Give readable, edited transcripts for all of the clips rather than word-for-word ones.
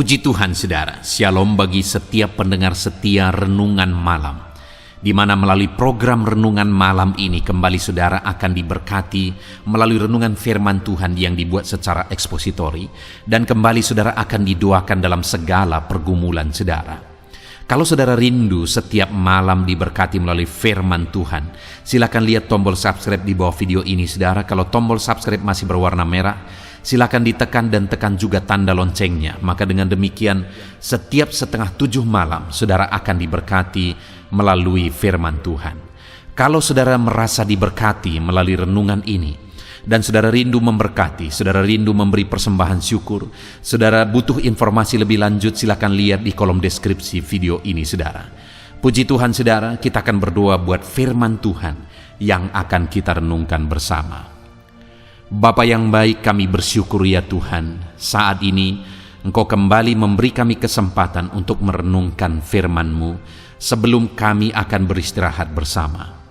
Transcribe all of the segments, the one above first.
Puji Tuhan saudara, shalom bagi setiap pendengar setia Renungan Malam, di mana melalui program Renungan Malam ini kembali saudara akan diberkati melalui renungan firman Tuhan yang dibuat secara ekspositori, dan kembali saudara akan didoakan dalam segala pergumulan saudara. Kalau saudara rindu setiap malam diberkati melalui firman Tuhan, silakan lihat tombol subscribe di bawah video ini saudara. Kalau tombol subscribe masih berwarna merah, silakan ditekan dan tekan juga tanda loncengnya. Maka dengan demikian setiap 6:30 malam saudara akan diberkati melalui firman Tuhan. Kalau saudara merasa diberkati melalui renungan ini, dan saudara rindu memberkati, saudara rindu memberi persembahan syukur, saudara butuh informasi lebih lanjut, silakan lihat di kolom deskripsi video ini saudara. Puji Tuhan saudara, kita akan berdoa buat firman Tuhan yang akan kita renungkan bersama. Bapa yang baik, kami bersyukur ya Tuhan, saat ini Engkau kembali memberi kami kesempatan untuk merenungkan firman-Mu sebelum kami akan beristirahat bersama.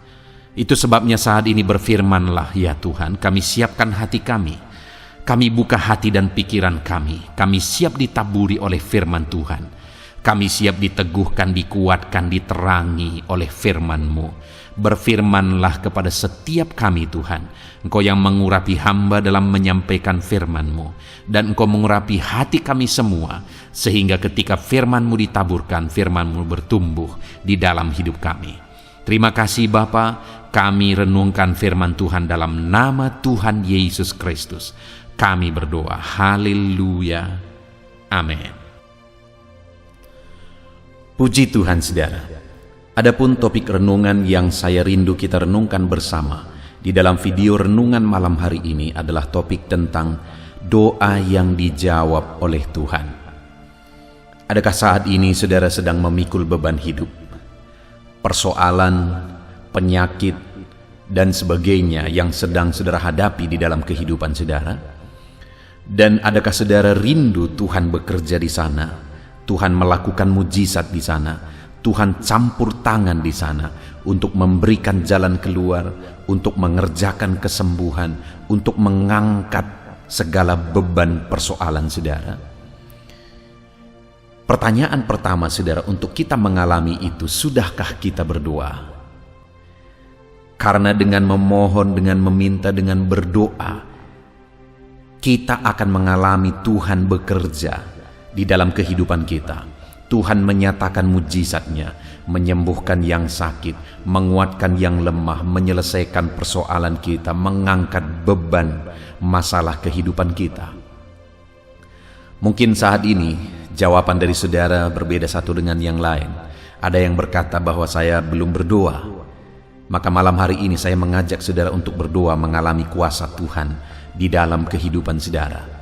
Itu sebabnya saat ini berfirmanlah ya Tuhan, kami siapkan hati kami buka hati dan pikiran kami siap ditaburi oleh firman Tuhan, kami siap diteguhkan, dikuatkan, diterangi oleh firman-Mu. Berfirmanlah kepada setiap kami Tuhan, Engkau yang mengurapi hamba dalam menyampaikan firman-Mu, dan Engkau mengurapi hati kami semua, sehingga ketika firman-Mu ditaburkan, firman-Mu bertumbuh di dalam hidup kami. Terima kasih Bapa, kami renungkan firman Tuhan dalam nama Tuhan Yesus Kristus. Kami berdoa, haleluya, amin. Puji Tuhan saudara. Adapun topik renungan yang saya rindu kita renungkan bersama di dalam video renungan malam hari ini adalah topik tentang doa yang dijawab oleh Tuhan. Adakah saat ini saudara sedang memikul beban hidup, persoalan, penyakit, dan sebagainya yang sedang saudara hadapi di dalam kehidupan saudara? Dan adakah saudara rindu Tuhan bekerja di sana, Tuhan melakukan mujizat di sana, Tuhan campur tangan di sana untuk memberikan jalan keluar, untuk mengerjakan kesembuhan, untuk mengangkat segala beban persoalan saudara? Pertanyaan pertama saudara, untuk kita mengalami itu, sudahkah kita berdoa? Karena dengan memohon, dengan meminta, dengan berdoa, kita akan mengalami Tuhan bekerja di dalam kehidupan kita. Tuhan menyatakan mujizatnya, menyembuhkan yang sakit, menguatkan yang lemah, menyelesaikan persoalan kita, mengangkat beban masalah kehidupan kita. Mungkin saat ini jawaban dari saudara berbeda satu dengan yang lain. Ada yang berkata bahwa saya belum berdoa. Maka malam hari ini saya mengajak saudara untuk berdoa mengalami kuasa Tuhan di dalam kehidupan saudara.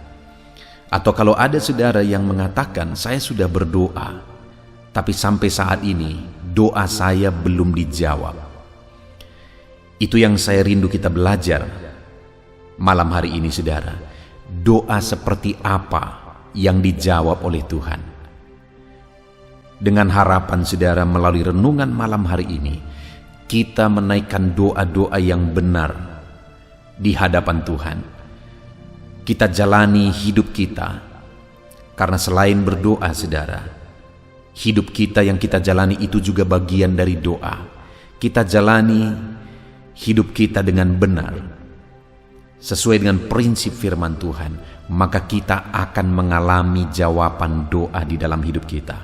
Atau kalau ada saudara yang mengatakan saya sudah berdoa, tapi sampai saat ini doa saya belum dijawab. Itu yang saya rindu kita belajar malam hari ini saudara. Doa seperti apa yang dijawab oleh Tuhan? Dengan harapan saudara melalui renungan malam hari ini, kita menaikkan doa-doa yang benar di hadapan Tuhan. Kita jalani hidup kita, karena selain berdoa saudara, hidup kita yang kita jalani itu juga bagian dari doa. Kita jalani hidup kita dengan benar, sesuai dengan prinsip firman Tuhan, maka kita akan mengalami jawaban doa di dalam hidup kita.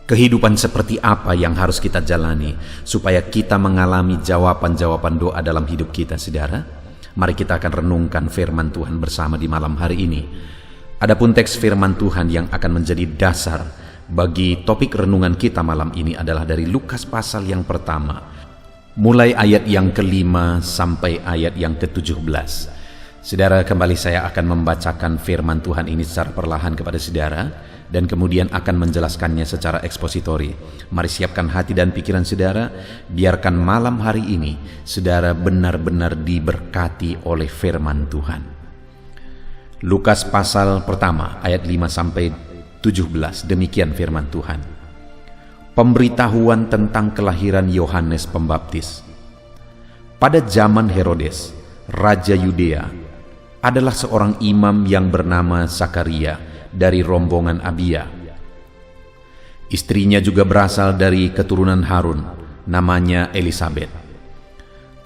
Kehidupan seperti apa yang harus kita jalani supaya kita mengalami jawaban-jawaban doa dalam hidup kita saudara? Mari kita akan renungkan firman Tuhan bersama di malam hari ini. Adapun teks firman Tuhan yang akan menjadi dasar bagi topik renungan kita malam ini adalah dari Lukas pasal yang pertama, mulai ayat yang ke-5 sampai ayat yang ke-17. Saudara, kembali saya akan membacakan firman Tuhan ini secara perlahan kepada saudara, dan kemudian akan menjelaskannya secara ekspositori. Mari siapkan hati dan pikiran saudara, biarkan malam hari ini saudara benar-benar diberkati oleh firman Tuhan. Lukas pasal pertama ayat 5 sampai 17, demikian firman Tuhan. Pemberitahuan tentang kelahiran Yohanes Pembaptis. Pada zaman Herodes, Raja Yudea, adalah seorang imam yang bernama Zakaria dari rombongan Abia. Istrinya juga berasal dari keturunan Harun, namanya Elisabet.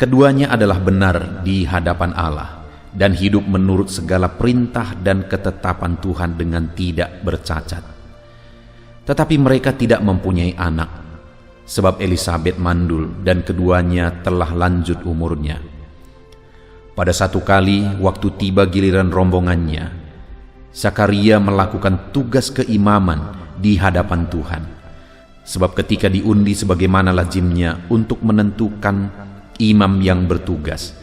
Keduanya adalah benar di hadapan Allah dan hidup menurut segala perintah dan ketetapan Tuhan dengan tidak bercacat. Tetapi mereka tidak mempunyai anak, sebab Elisabet mandul dan keduanya telah lanjut umurnya. Pada satu kali, waktu tiba giliran rombongannya, Zakaria melakukan tugas keimaman di hadapan Tuhan. Sebab ketika diundi sebagaimana lazimnya untuk menentukan imam yang bertugas,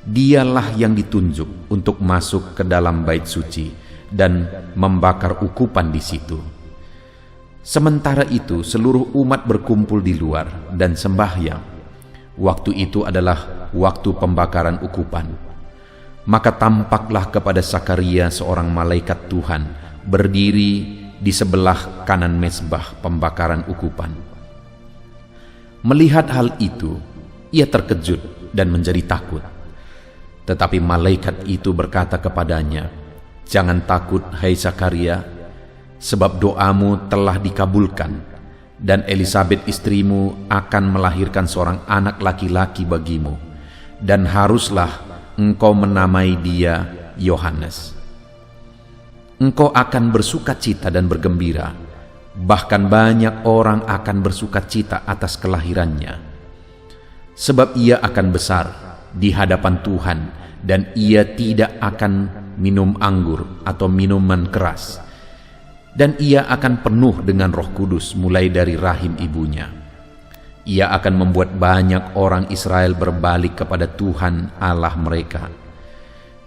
dialah yang ditunjuk untuk masuk ke dalam bait suci dan membakar ukupan di situ. Sementara itu seluruh umat berkumpul di luar dan sembahyang. Waktu itu adalah waktu pembakaran ukupan. Maka tampaklah kepada Zakaria seorang malaikat Tuhan berdiri di sebelah kanan mezbah pembakaran ukupan. Melihat hal itu, ia terkejut dan menjadi takut. Tetapi malaikat itu berkata kepadanya, "Jangan takut, hai Zakaria, sebab doamu telah dikabulkan, dan Elisabet istrimu akan melahirkan seorang anak laki-laki bagimu, dan haruslah engkau menamai dia Yohanes. Engkau akan bersukacita dan bergembira, bahkan banyak orang akan bersukacita atas kelahirannya. Sebab ia akan besar di hadapan Tuhan, dan ia tidak akan minum anggur atau minuman keras, dan ia akan penuh dengan Roh Kudus mulai dari rahim ibunya. Ia akan membuat banyak orang Israel berbalik kepada Tuhan Allah mereka,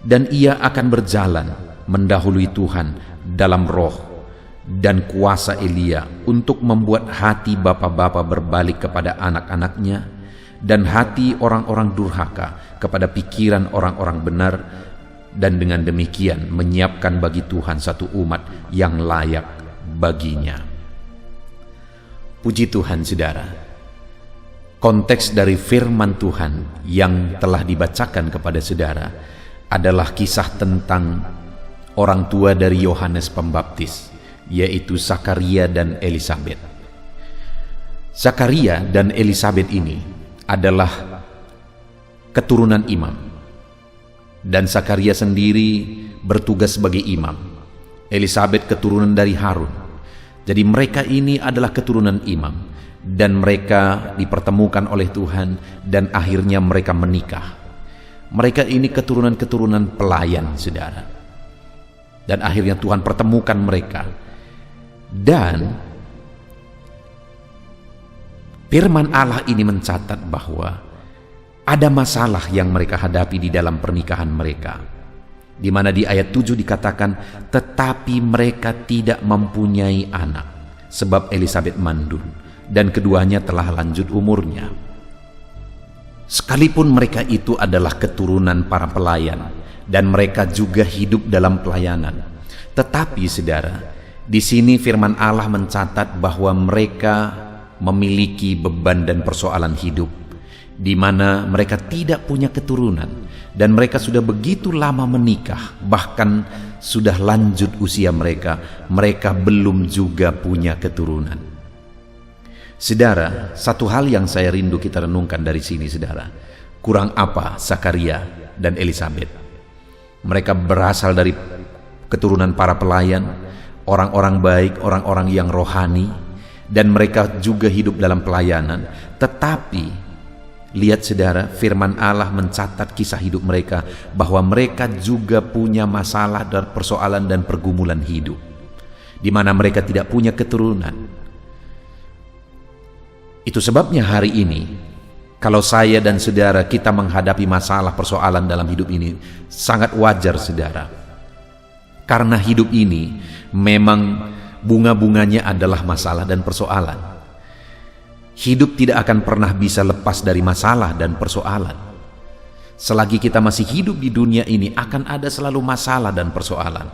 dan ia akan berjalan mendahului Tuhan dalam roh dan kuasa Elia untuk membuat hati bapa-bapa berbalik kepada anak-anaknya dan hati orang-orang durhaka kepada pikiran orang-orang benar, dan dengan demikian menyiapkan bagi Tuhan satu umat yang layak baginya." Puji Tuhan, saudara. Konteks dari firman Tuhan yang telah dibacakan kepada saudara adalah kisah tentang orang tua dari Yohanes Pembaptis, yaitu Zakaria dan Elisabet. Zakaria dan Elisabet ini adalah keturunan imam, dan Zakaria sendiri bertugas sebagai imam. Elisabet keturunan dari Harun. Jadi mereka ini adalah keturunan imam, dan mereka dipertemukan oleh Tuhan dan akhirnya mereka menikah. Mereka ini keturunan-keturunan pelayan, saudara. Dan akhirnya Tuhan pertemukan mereka. Dan firman Allah ini mencatat bahwa ada masalah yang mereka hadapi di dalam pernikahan mereka, di mana di ayat 7 dikatakan, "Tetapi mereka tidak mempunyai anak, sebab Elisabet mandul, dan keduanya telah lanjut umurnya." Sekalipun mereka itu adalah keturunan para pelayan, dan mereka juga hidup dalam pelayanan, tetapi saudara, di sini firman Allah mencatat bahwa mereka memiliki beban dan persoalan hidup, di mana mereka tidak punya keturunan, dan mereka sudah begitu lama menikah, bahkan sudah lanjut usia mereka belum juga punya keturunan. Saudara, satu hal yang saya rindu kita renungkan dari sini, saudara, kurang apa Zakaria dan Elisabet? Mereka berasal dari keturunan para pelayan, orang-orang baik, orang-orang yang rohani, dan mereka juga hidup dalam pelayanan. Tetapi lihat saudara, firman Allah mencatat kisah hidup mereka, bahwa mereka juga punya masalah dan persoalan dan pergumulan hidup, di mana mereka tidak punya keturunan. Itu sebabnya hari ini, kalau saya dan saudara kita menghadapi masalah persoalan dalam hidup ini, sangat wajar saudara. Karena hidup ini memang bunga-bunganya adalah masalah dan persoalan. Hidup tidak akan pernah bisa lepas dari masalah dan persoalan. Selagi kita masih hidup di dunia ini, akan ada selalu masalah dan persoalan.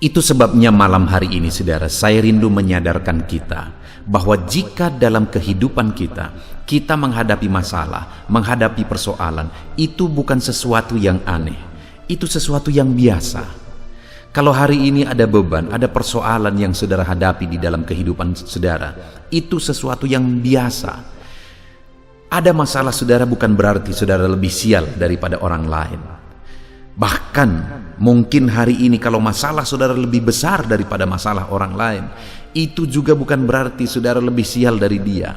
Itu sebabnya malam hari ini saudara, saya rindu menyadarkan kita bahwa jika dalam kehidupan kita menghadapi masalah, menghadapi persoalan, itu bukan sesuatu yang aneh, itu sesuatu yang biasa. Kalau hari ini ada beban, ada persoalan yang saudara hadapi di dalam kehidupan saudara, itu sesuatu yang biasa. Ada masalah saudara bukan berarti saudara lebih sial daripada orang lain. Bahkan mungkin hari ini kalau masalah saudara lebih besar daripada masalah orang lain, itu juga bukan berarti saudara lebih sial dari dia.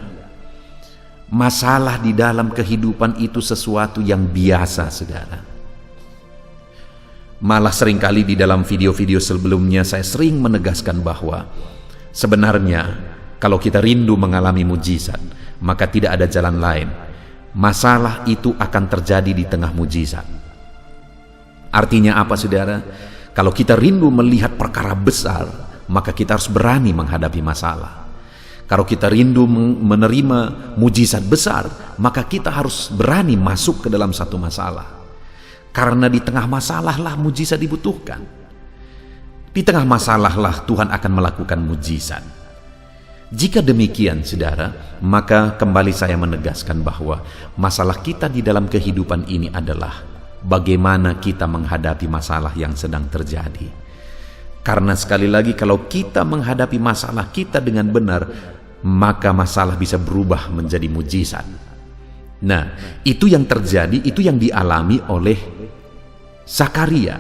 Masalah di dalam kehidupan itu sesuatu yang biasa, saudara. Malah seringkali di dalam video-video sebelumnya saya sering menegaskan bahwa sebenarnya kalau kita rindu mengalami mujizat, maka tidak ada jalan lain. Masalah itu akan terjadi di tengah mujizat. Artinya apa, saudara? Kalau kita rindu melihat perkara besar, maka kita harus berani menghadapi masalah. Kalau kita rindu menerima mujizat besar, maka kita harus berani masuk ke dalam satu masalah. Karena di tengah masalah lah mujizat dibutuhkan. Di tengah masalah lah Tuhan akan melakukan mujizat. Jika demikian, saudara, maka kembali saya menegaskan bahwa masalah kita di dalam kehidupan ini adalah bagaimana kita menghadapi masalah yang sedang terjadi. Karena sekali lagi, kalau kita menghadapi masalah kita dengan benar, maka masalah bisa berubah menjadi mujizat. Nah, itu yang terjadi, itu yang dialami oleh Zakaria,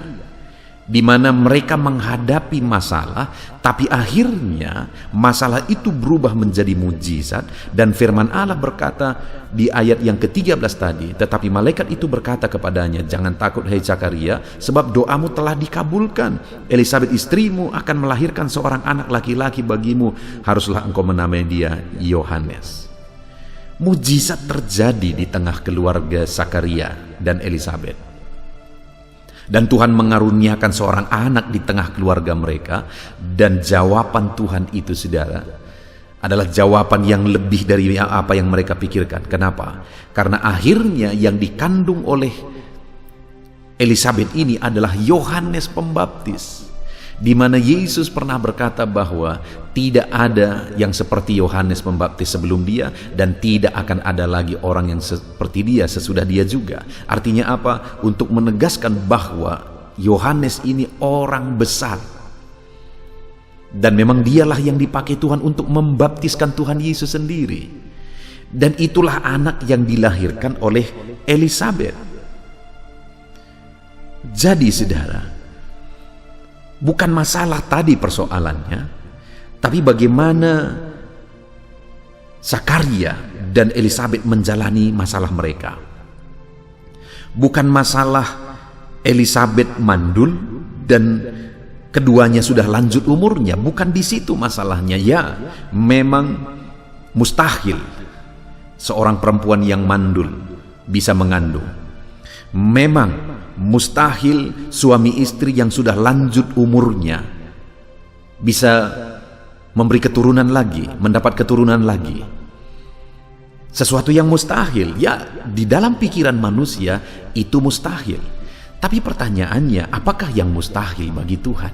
di mana mereka menghadapi masalah, tapi akhirnya masalah itu berubah menjadi mujizat. Dan firman Allah berkata di ayat yang ke-13 tadi, tetapi malaikat itu berkata kepadanya, jangan takut hai Zakaria, sebab doamu telah dikabulkan. Elisabet istrimu akan melahirkan seorang anak laki-laki bagimu, haruslah engkau menamai dia Yohanes. Mujizat terjadi di tengah keluarga Zakaria dan Elisabet. Dan Tuhan mengaruniakan seorang anak di tengah keluarga mereka. Dan jawaban Tuhan itu, saudara, adalah jawaban yang lebih dari apa yang mereka pikirkan. Kenapa? Karena akhirnya yang dikandung oleh Elisabet ini adalah Yohanes Pembaptis, di mana Yesus pernah berkata bahwa tidak ada yang seperti Yohanes Pembaptis sebelum dia, dan tidak akan ada lagi orang yang seperti dia sesudah dia juga. Artinya apa? Untuk menegaskan bahwa Yohanes ini orang besar, dan memang dialah yang dipakai Tuhan untuk membaptiskan Tuhan Yesus sendiri. Dan itulah anak yang dilahirkan oleh Elisabet. Jadi, saudara, bukan masalah tadi persoalannya, tapi bagaimana Zakaria dan Elisabet menjalani masalah mereka. Bukan masalah Elisabet mandul dan keduanya sudah lanjut umurnya, bukan di situ masalahnya. Ya, memang mustahil seorang perempuan yang mandul bisa mengandung. Memang mustahil suami istri yang sudah lanjut umurnya bisa memberi keturunan lagi, mendapat keturunan lagi. Sesuatu yang mustahil, ya, di dalam pikiran manusia itu mustahil. Tapi pertanyaannya, apakah yang mustahil bagi Tuhan?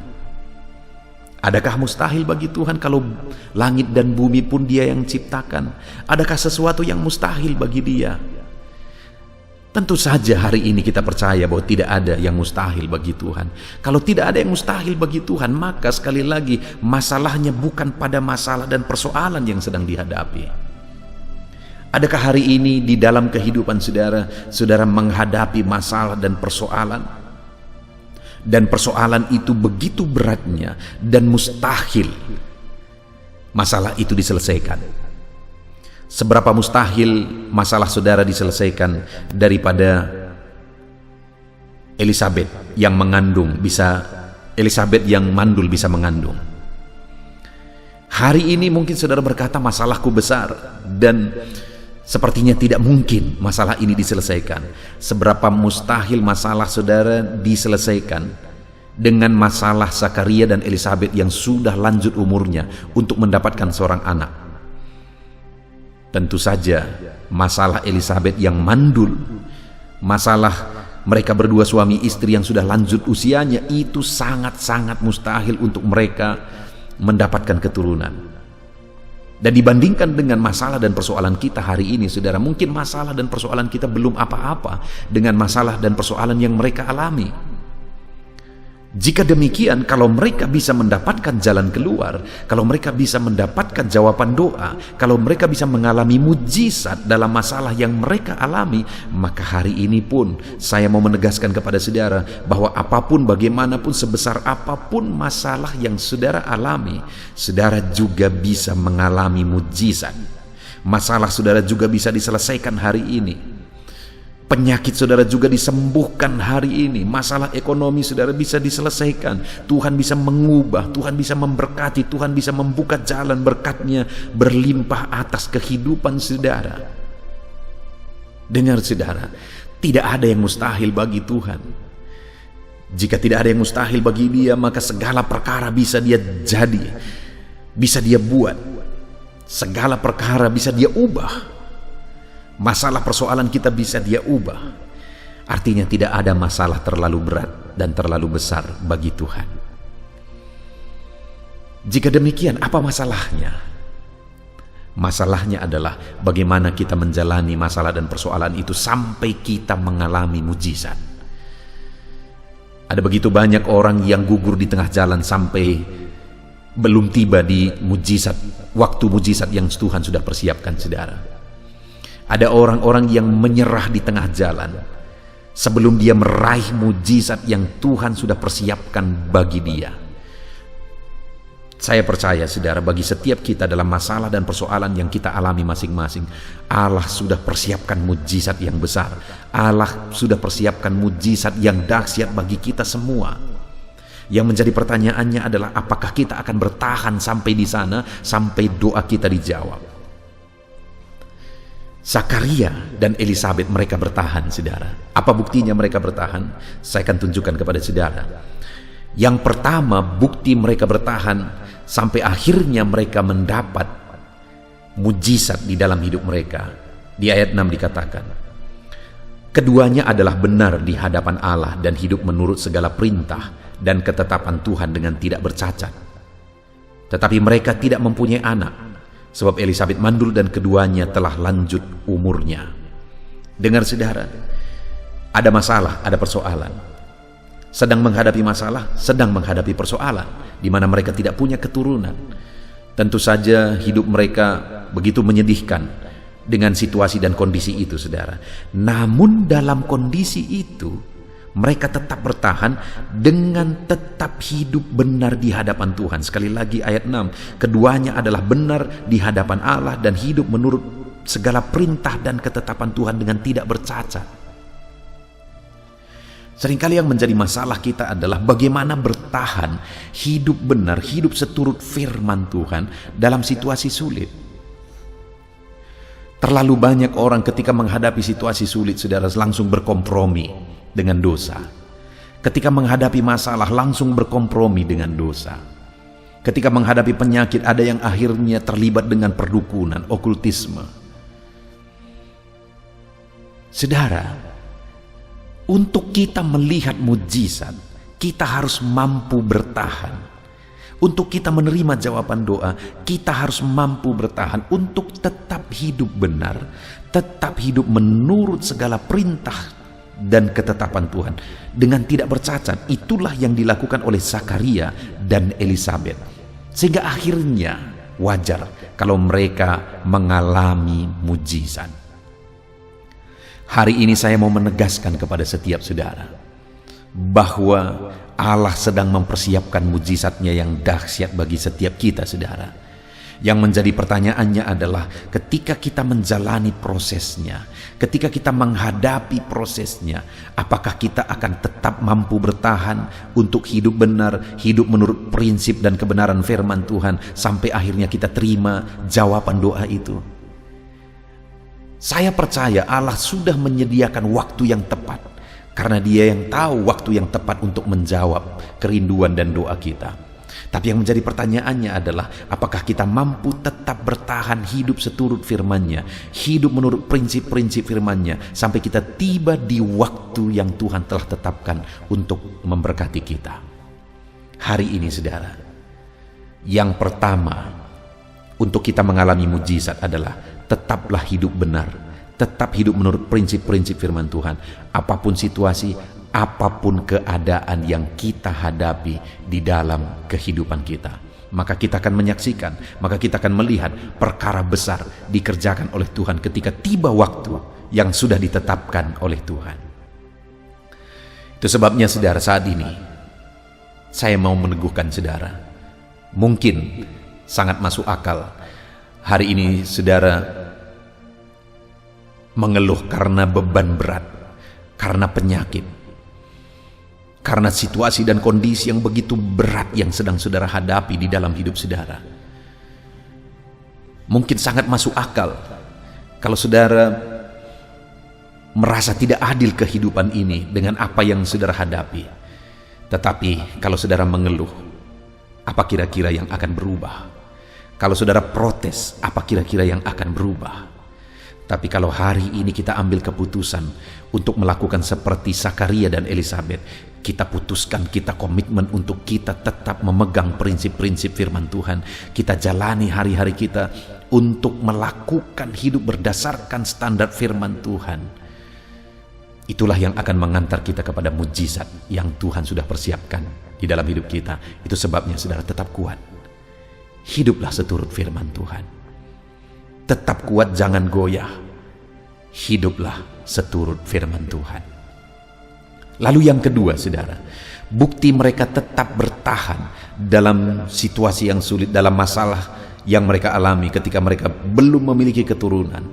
Adakah mustahil bagi Tuhan kalau langit dan bumi pun Dia yang ciptakan? Adakah sesuatu yang mustahil bagi Dia? Tentu saja hari ini kita percaya bahwa tidak ada yang mustahil bagi Tuhan. Kalau tidak ada yang mustahil bagi Tuhan, maka sekali lagi masalahnya bukan pada masalah dan persoalan yang sedang dihadapi. Adakah hari ini di dalam kehidupan saudara, saudara menghadapi masalah dan persoalan? Dan persoalan itu begitu beratnya dan mustahil masalah itu diselesaikan. Seberapa mustahil masalah saudara diselesaikan daripada Elisabet yang mengandung bisa, Elisabet yang mandul bisa mengandung. Hari ini mungkin saudara berkata masalahku besar dan sepertinya tidak mungkin masalah ini diselesaikan. Seberapa mustahil masalah saudara diselesaikan dengan masalah Zakaria dan Elisabet yang sudah lanjut umurnya untuk mendapatkan seorang anak. Tentu saja masalah Elisabet yang mandul, masalah mereka berdua suami istri yang sudah lanjut usianya, itu sangat-sangat mustahil untuk mereka mendapatkan keturunan. Dan dibandingkan dengan masalah dan persoalan kita hari ini, saudara, mungkin masalah dan persoalan kita belum apa-apa dengan masalah dan persoalan yang mereka alami. Jika demikian, kalau mereka bisa mendapatkan jalan keluar, kalau mereka bisa mendapatkan jawaban doa, kalau mereka bisa mengalami mujizat dalam masalah yang mereka alami, maka hari ini pun saya mau menegaskan kepada saudara bahwa apapun, bagaimanapun, sebesar apapun masalah yang saudara alami, saudara juga bisa mengalami mujizat. Masalah saudara juga bisa diselesaikan hari ini. Penyakit saudara juga disembuhkan hari ini. Masalah ekonomi saudara bisa diselesaikan. Tuhan bisa mengubah, Tuhan bisa memberkati, Tuhan bisa membuka jalan berkat-Nya berlimpah atas kehidupan saudara. Dengar saudara, tidak ada yang mustahil bagi Tuhan. Jika tidak ada yang mustahil bagi Dia, maka segala perkara bisa Dia jadi, bisa Dia buat. Segala perkara bisa Dia ubah. Masalah persoalan kita bisa Dia ubah. Artinya tidak ada masalah terlalu berat dan terlalu besar bagi Tuhan. Jika demikian, apa masalahnya? Masalahnya adalah bagaimana kita menjalani masalah dan persoalan itu sampai kita mengalami mujizat. Ada begitu banyak orang yang gugur di tengah jalan sampai belum tiba di mujizat, waktu mujizat yang Tuhan sudah persiapkan saudara. Ada orang-orang yang menyerah di tengah jalan sebelum dia meraih mujizat yang Tuhan sudah persiapkan bagi dia. Saya percaya saudara, bagi setiap kita dalam masalah dan persoalan yang kita alami masing-masing, Allah sudah persiapkan mujizat yang besar. Allah sudah persiapkan mujizat yang dahsyat bagi kita semua. Yang menjadi pertanyaannya adalah apakah kita akan bertahan sampai di sana, sampai doa kita dijawab. Zakaria dan Elisabet mereka bertahan saudara. Apa buktinya mereka bertahan? Saya akan tunjukkan kepada saudara. Yang pertama, bukti mereka bertahan sampai akhirnya mereka mendapat mujizat di dalam hidup mereka. Di ayat 6 dikatakan, keduanya adalah benar di hadapan Allah dan hidup menurut segala perintah dan ketetapan Tuhan dengan tidak bercacat. Tetapi mereka tidak mempunyai anak, sebab Elisabet mandul dan keduanya telah lanjut umurnya. Dengar saudara, ada masalah, ada persoalan. Sedang menghadapi masalah, sedang menghadapi persoalan, di mana mereka tidak punya keturunan. Tentu saja hidup mereka begitu menyedihkan dengan situasi dan kondisi itu saudara. Namun dalam kondisi itu, mereka tetap bertahan dengan tetap hidup benar di hadapan Tuhan. Sekali lagi ayat 6, keduanya adalah benar di hadapan Allah dan hidup menurut segala perintah dan ketetapan Tuhan dengan tidak bercacat. Seringkali yang menjadi masalah kita adalah bagaimana bertahan hidup benar, hidup seturut firman Tuhan dalam situasi sulit. Terlalu banyak orang ketika menghadapi situasi sulit saudara langsung berkompromi dengan dosa. Ketika menghadapi masalah langsung berkompromi dengan dosa. Ketika menghadapi penyakit ada yang akhirnya terlibat dengan perdukunan, okultisme. Saudara, untuk kita melihat mujizat, kita harus mampu bertahan. Untuk kita menerima jawaban doa, kita harus mampu bertahan untuk tetap hidup benar, tetap hidup menurut segala perintah dan ketetapan Tuhan dengan tidak bercacat. Itulah yang dilakukan oleh Zakaria dan Elisabet, sehingga akhirnya wajar kalau mereka mengalami mujizat. Hari ini saya mau menegaskan kepada setiap saudara bahwa Allah sedang mempersiapkan mujizat-Nya yang dahsyat bagi setiap kita saudara. Yang menjadi pertanyaannya adalah ketika kita menjalani prosesnya, ketika kita menghadapi prosesnya, apakah kita akan tetap mampu bertahan untuk hidup benar, hidup menurut prinsip dan kebenaran firman Tuhan sampai akhirnya kita terima jawaban doa itu. Saya percaya Allah sudah menyediakan waktu yang tepat, karena Dia yang tahu waktu yang tepat untuk menjawab kerinduan dan doa kita. Tapi yang menjadi pertanyaannya adalah apakah kita mampu tetap bertahan hidup seturut firman-Nya, hidup menurut prinsip-prinsip firman-Nya sampai kita tiba di waktu yang Tuhan telah tetapkan untuk memberkati kita. Hari ini saudara, yang pertama untuk kita mengalami mujizat adalah tetaplah hidup benar, tetap hidup menurut prinsip-prinsip firman Tuhan. Apapun situasi, apapun keadaan yang kita hadapi di dalam kehidupan kita. Maka kita akan menyaksikan, maka kita akan melihat perkara besar dikerjakan oleh Tuhan ketika tiba waktu yang sudah ditetapkan oleh Tuhan. Itu sebabnya saudara, saat ini saya mau meneguhkan saudara. Mungkin sangat masuk akal hari ini saudara mengeluh karena beban berat, karena penyakit, karena situasi dan kondisi yang begitu berat yang sedang saudara hadapi di dalam hidup saudara. Mungkin sangat masuk akal kalau saudara merasa tidak adil kehidupan ini dengan apa yang saudara hadapi. Tetapi kalau saudara mengeluh, apa kira-kira yang akan berubah? Kalau saudara protes, apa kira-kira yang akan berubah? Tapi kalau hari ini kita ambil keputusan untuk melakukan seperti Zakaria dan Elisabet, kita putuskan, kita komitmen untuk kita tetap memegang prinsip-prinsip firman Tuhan. Kita jalani hari-hari kita untuk melakukan hidup berdasarkan standar firman Tuhan. Itulah yang akan mengantar kita kepada mujizat yang Tuhan sudah persiapkan di dalam hidup kita. Itu sebabnya saudara tetap kuat. Hiduplah seturut firman Tuhan. Tetap kuat, jangan goyah. Hiduplah seturut firman Tuhan. Lalu yang kedua saudara, bukti mereka tetap bertahan dalam situasi yang sulit, dalam masalah yang mereka alami ketika mereka belum memiliki keturunan.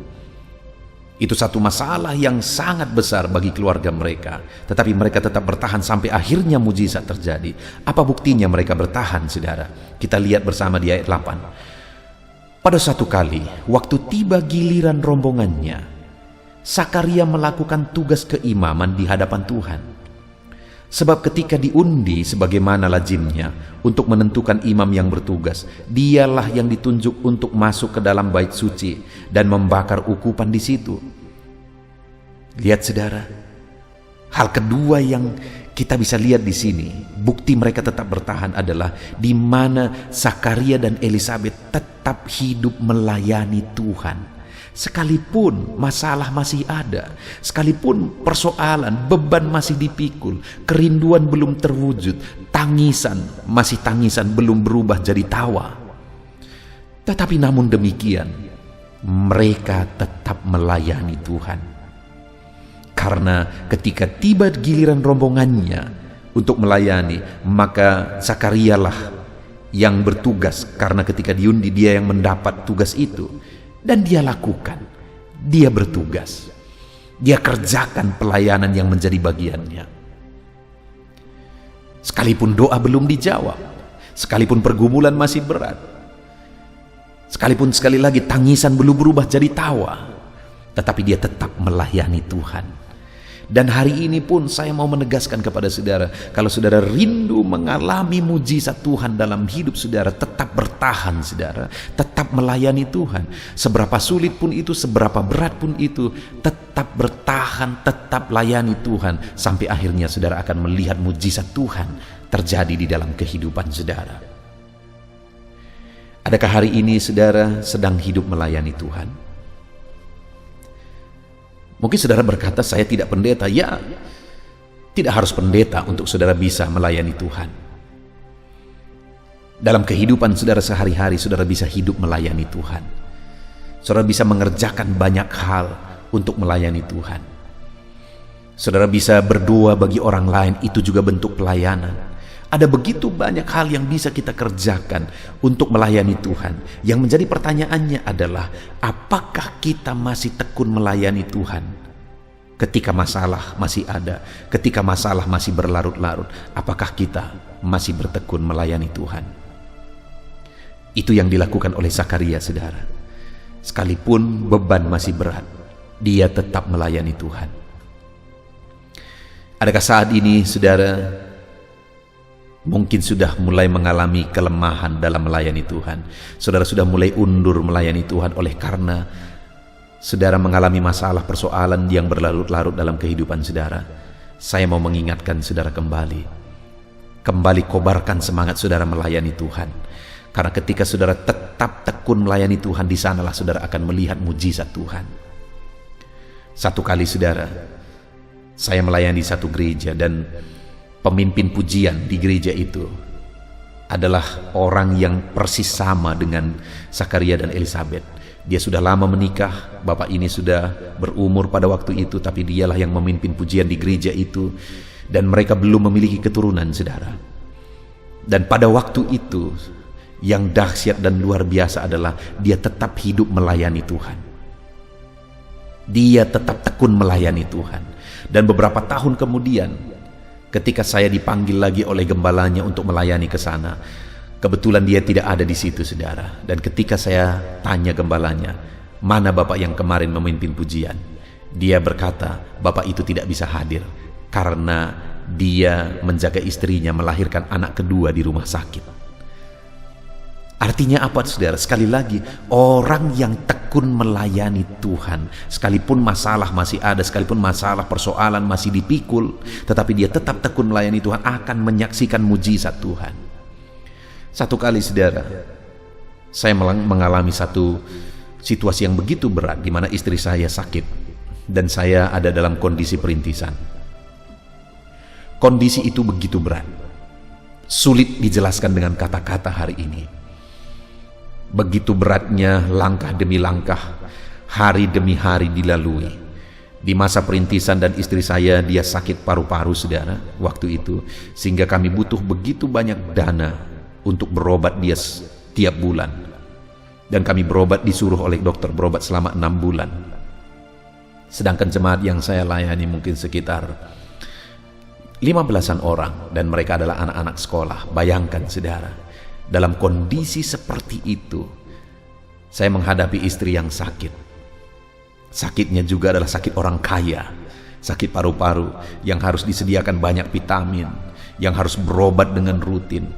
Itu satu masalah yang sangat besar bagi keluarga mereka, tetapi mereka tetap bertahan sampai akhirnya mujizat terjadi. Apa buktinya mereka bertahan saudara? Kita lihat bersama di ayat 8. Pada satu kali, waktu tiba giliran rombongannya, Zakaria melakukan tugas keimaman di hadapan Tuhan. Sebab ketika diundi sebagaimana lazimnya untuk menentukan imam yang bertugas, dialah yang ditunjuk untuk masuk ke dalam bait suci dan membakar ukupan di situ. Lihat saudara, hal kedua yang kita bisa lihat di sini, bukti mereka tetap bertahan adalah di mana Zakaria dan Elisabet tetap hidup melayani Tuhan. Sekalipun masalah masih ada, sekalipun persoalan, beban masih dipikul, kerinduan belum terwujud, tangisan belum berubah jadi tawa. Tetapi namun demikian, mereka tetap melayani Tuhan. Karena ketika tiba giliran rombongannya untuk melayani, maka Zakarialah yang bertugas, karena ketika diundi dia yang mendapat tugas itu. Dan dia lakukan, dia bertugas, dia kerjakan pelayanan yang menjadi bagiannya. Sekalipun doa belum dijawab, sekalipun pergumulan masih berat, sekalipun sekali lagi tangisan belum berubah jadi tawa, tetapi dia tetap melayani Tuhan. Dan hari ini pun saya mau menegaskan kepada saudara, kalau saudara rindu mengalami mujizat Tuhan dalam hidup saudara, tetap bertahan saudara, tetap melayani Tuhan. Seberapa sulit pun itu, seberapa berat pun itu, tetap bertahan, tetap layani Tuhan, sampai akhirnya saudara akan melihat mujizat Tuhan terjadi di dalam kehidupan saudara. Adakah hari ini saudara sedang hidup melayani Tuhan? Mungkin saudara berkata, saya tidak pendeta. Ya, tidak harus pendeta untuk saudara bisa melayani Tuhan. Dalam kehidupan saudara sehari-hari, saudara bisa hidup melayani Tuhan. Saudara bisa mengerjakan banyak hal untuk melayani Tuhan. Saudara bisa berdoa bagi orang lain, itu juga bentuk pelayanan. Ada begitu banyak hal yang bisa kita kerjakan untuk melayani Tuhan. Yang menjadi pertanyaannya adalah, apakah kita masih tekun melayani Tuhan? Ketika masalah masih ada, ketika masalah masih berlarut-larut, apakah kita masih bertekun melayani Tuhan? Itu yang dilakukan oleh Zakaria, saudara. Sekalipun beban masih berat, dia tetap melayani Tuhan. Adakah saat ini, saudara, mungkin sudah mulai mengalami kelemahan dalam melayani Tuhan? Saudara sudah mulai undur melayani Tuhan oleh karena saudara mengalami masalah persoalan yang berlarut-larut dalam kehidupan saudara. Saya mau mengingatkan saudara kembali kobarkan semangat saudara melayani Tuhan. Karena ketika saudara tetap tekun melayani Tuhan, di sanalah saudara akan melihat mujizat Tuhan. Satu kali saudara, Saya melayani satu gereja dan pemimpin pujian di gereja itu adalah orang yang persis sama dengan Zakaria dan Elizabeth. Dia sudah lama menikah, bapak ini sudah berumur pada waktu itu, tapi dialah yang memimpin pujian di gereja itu, dan mereka belum memiliki keturunan, saudara. Dan pada waktu itu yang dahsyat dan luar biasa adalah dia tetap hidup melayani Tuhan. Dia tetap tekun melayani Tuhan. Dan beberapa tahun kemudian, ketika saya dipanggil lagi oleh gembalanya untuk melayani ke sana, kebetulan dia tidak ada di situ, saudara. Dan ketika saya tanya gembalanya, mana bapak yang kemarin memimpin pujian? Dia berkata, bapak itu tidak bisa hadir karena dia menjaga istrinya melahirkan anak kedua di rumah sakit. Artinya apa, saudara? Sekali lagi, orang yang tekun melayani Tuhan, sekalipun masalah masih ada, sekalipun masalah persoalan masih dipikul, tetapi dia tetap tekun melayani Tuhan, akan menyaksikan mujizat Tuhan. Satu kali, saudara, saya mengalami satu situasi yang begitu berat, di mana istri saya sakit dan saya ada dalam kondisi perintisan. Kondisi itu begitu berat, sulit dijelaskan dengan kata-kata hari ini. Begitu beratnya langkah demi langkah, hari demi hari dilalui. Di masa perintisan dan istri saya, dia sakit paru-paru, saudara, waktu itu, sehingga kami butuh begitu banyak dana untuk berobat dia setiap bulan. Dan kami berobat, disuruh oleh dokter berobat selama 6 bulan. Sedangkan jemaat yang saya layani mungkin sekitar 15-an orang, dan mereka adalah anak-anak sekolah. Bayangkan, saudara, dalam kondisi seperti itu, saya menghadapi istri yang sakit. Sakitnya juga adalah sakit orang kaya, sakit paru-paru yang harus disediakan banyak vitamin, yang harus berobat dengan rutin.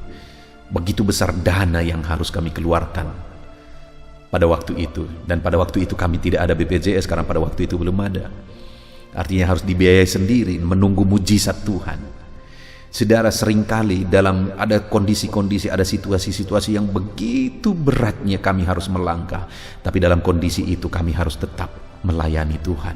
Begitu besar dana yang harus kami keluarkan pada waktu itu. Dan pada waktu itu kami tidak ada BPJS, karena pada waktu itu belum ada. Artinya harus dibiayai sendiri, menunggu mujizat Tuhan. Saudara, seringkali dalam ada kondisi-kondisi, ada situasi-situasi yang begitu beratnya kami harus melangkah, tapi dalam kondisi itu kami harus tetap melayani Tuhan.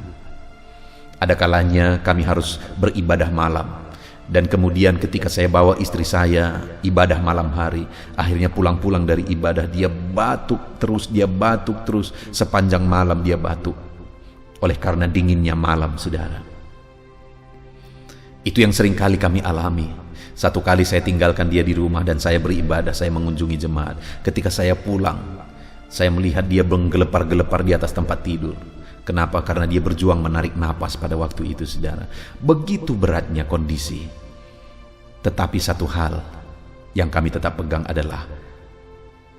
Ada kalanya kami harus beribadah malam, dan kemudian ketika saya bawa istri saya ibadah malam hari, akhirnya pulang-pulang dari ibadah dia batuk terus sepanjang malam dia batuk, oleh karena dinginnya malam, saudara. Itu yang sering kali kami alami. Satu kali saya tinggalkan dia di rumah dan saya beribadah, saya mengunjungi jemaat. Ketika saya pulang, saya melihat dia menggelepar-gelepar di atas tempat tidur. Kenapa? Karena dia berjuang menarik napas pada waktu itu, saudara. Begitu beratnya kondisi. Tetapi satu hal yang kami tetap pegang adalah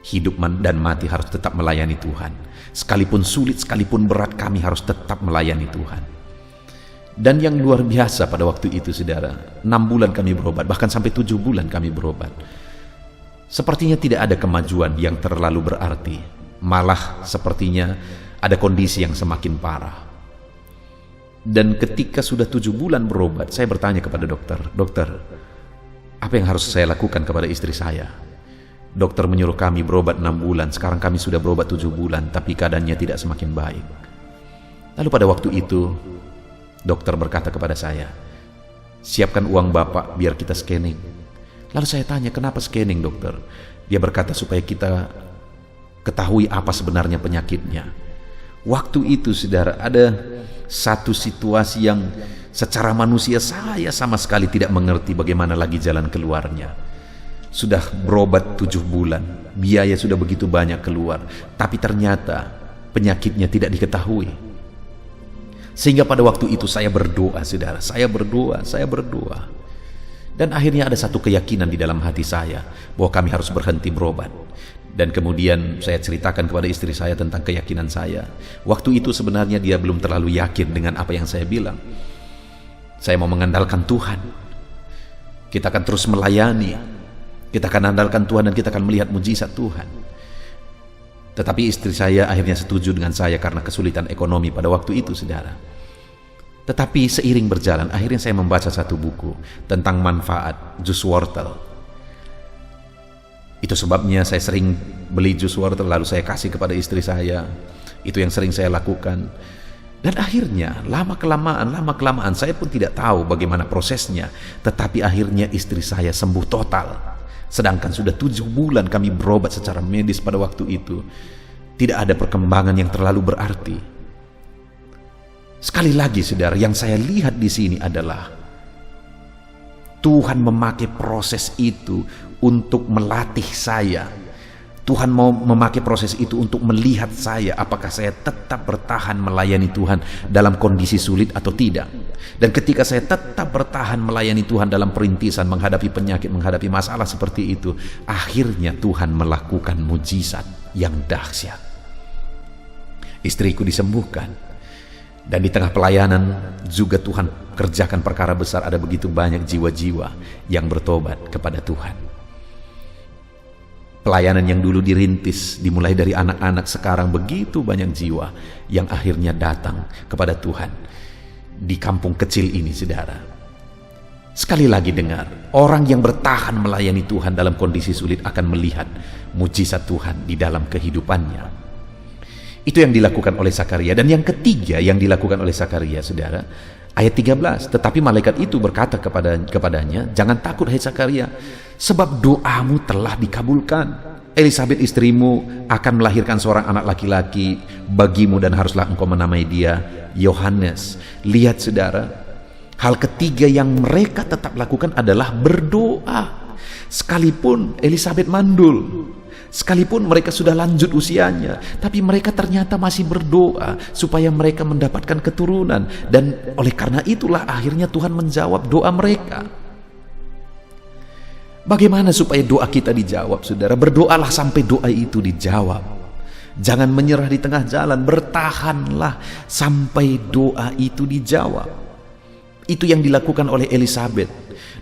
hidup dan mati harus tetap melayani Tuhan. Sekalipun sulit, sekalipun berat, kami harus tetap melayani Tuhan. Dan yang luar biasa pada waktu itu, saudara, 6 bulan kami berobat, bahkan sampai 7 bulan kami berobat. Sepertinya tidak ada kemajuan yang terlalu berarti. Malah sepertinya ada kondisi yang semakin parah. Dan ketika sudah 7 bulan berobat, saya bertanya kepada dokter, "Dokter, apa yang harus saya lakukan kepada istri saya?" Dokter menyuruh kami berobat 6 bulan, sekarang kami sudah berobat 7 bulan, tapi keadaannya tidak semakin baik. Lalu pada waktu itu, dokter berkata kepada saya, "Siapkan uang bapak biar kita scanning." Lalu saya tanya, "Kenapa scanning, dokter?" Dia berkata, "Supaya kita ketahui apa sebenarnya penyakitnya." Waktu itu, saudara, ada satu situasi yang secara manusia saya sama sekali tidak mengerti bagaimana lagi jalan keluarnya. Sudah berobat 7 bulan, biaya sudah begitu banyak keluar, tapi ternyata penyakitnya tidak diketahui. Sehingga pada waktu itu saya berdoa, saudara, saya berdoa. Dan akhirnya ada satu keyakinan di dalam hati saya bahwa kami harus berhenti berobat. Dan kemudian saya ceritakan kepada istri saya tentang keyakinan saya. Waktu itu sebenarnya dia belum terlalu yakin dengan apa yang saya bilang. Saya mau mengandalkan Tuhan. Kita akan terus melayani. Kita akan andalkan Tuhan dan kita akan melihat mujizat Tuhan. Tetapi istri saya akhirnya setuju dengan saya karena kesulitan ekonomi pada waktu itu, saudara. Tetapi seiring berjalan, akhirnya saya membaca satu buku tentang manfaat jus wortel. Itu sebabnya saya sering beli jus wortel lalu saya kasih kepada istri saya. Itu yang sering saya lakukan. Dan akhirnya lama-kelamaan saya pun tidak tahu bagaimana prosesnya, tetapi akhirnya istri saya sembuh total. Sedangkan sudah 7 bulan kami berobat secara medis pada waktu itu. Tidak ada perkembangan yang terlalu berarti. Sekali lagi saudara, yang saya lihat di sini adalah Tuhan memakai proses itu untuk melatih saya. Tuhan mau memakai proses itu untuk melihat saya apakah saya tetap bertahan melayani Tuhan dalam kondisi sulit atau tidak. Dan ketika saya tetap bertahan melayani Tuhan dalam perintisan, menghadapi penyakit, menghadapi masalah seperti itu, akhirnya Tuhan melakukan mujizat yang dahsyat. Istriku disembuhkan, dan di tengah pelayanan juga Tuhan kerjakan perkara besar. Ada begitu banyak jiwa-jiwa yang bertobat kepada Tuhan. Pelayanan yang dulu dirintis, dimulai dari anak-anak, sekarang begitu banyak jiwa yang akhirnya datang kepada Tuhan di kampung kecil ini, saudara. Sekali lagi dengar, orang yang bertahan melayani Tuhan dalam kondisi sulit akan melihat mujizat Tuhan di dalam kehidupannya. Itu yang dilakukan oleh Zakaria. Dan yang ketiga yang dilakukan oleh Zakaria, saudara, ayat 13, tetapi malaikat itu berkata kepadanya, jangan takut hai Zakaria, sebab doamu telah dikabulkan. Elisabet istrimu akan melahirkan seorang anak laki-laki bagimu, dan haruslah engkau menamai dia Yohanes. Lihat saudara, hal ketiga yang mereka tetap lakukan adalah berdoa. Sekalipun Elisabet mandul, sekalipun mereka sudah lanjut usianya, tapi mereka ternyata masih berdoa supaya mereka mendapatkan keturunan. Dan oleh karena itulah akhirnya Tuhan menjawab doa mereka. Bagaimana supaya doa kita dijawab, saudara? Berdoalah sampai doa itu dijawab. Jangan menyerah di tengah jalan, bertahanlah sampai doa itu dijawab. Itu yang dilakukan oleh Elisabet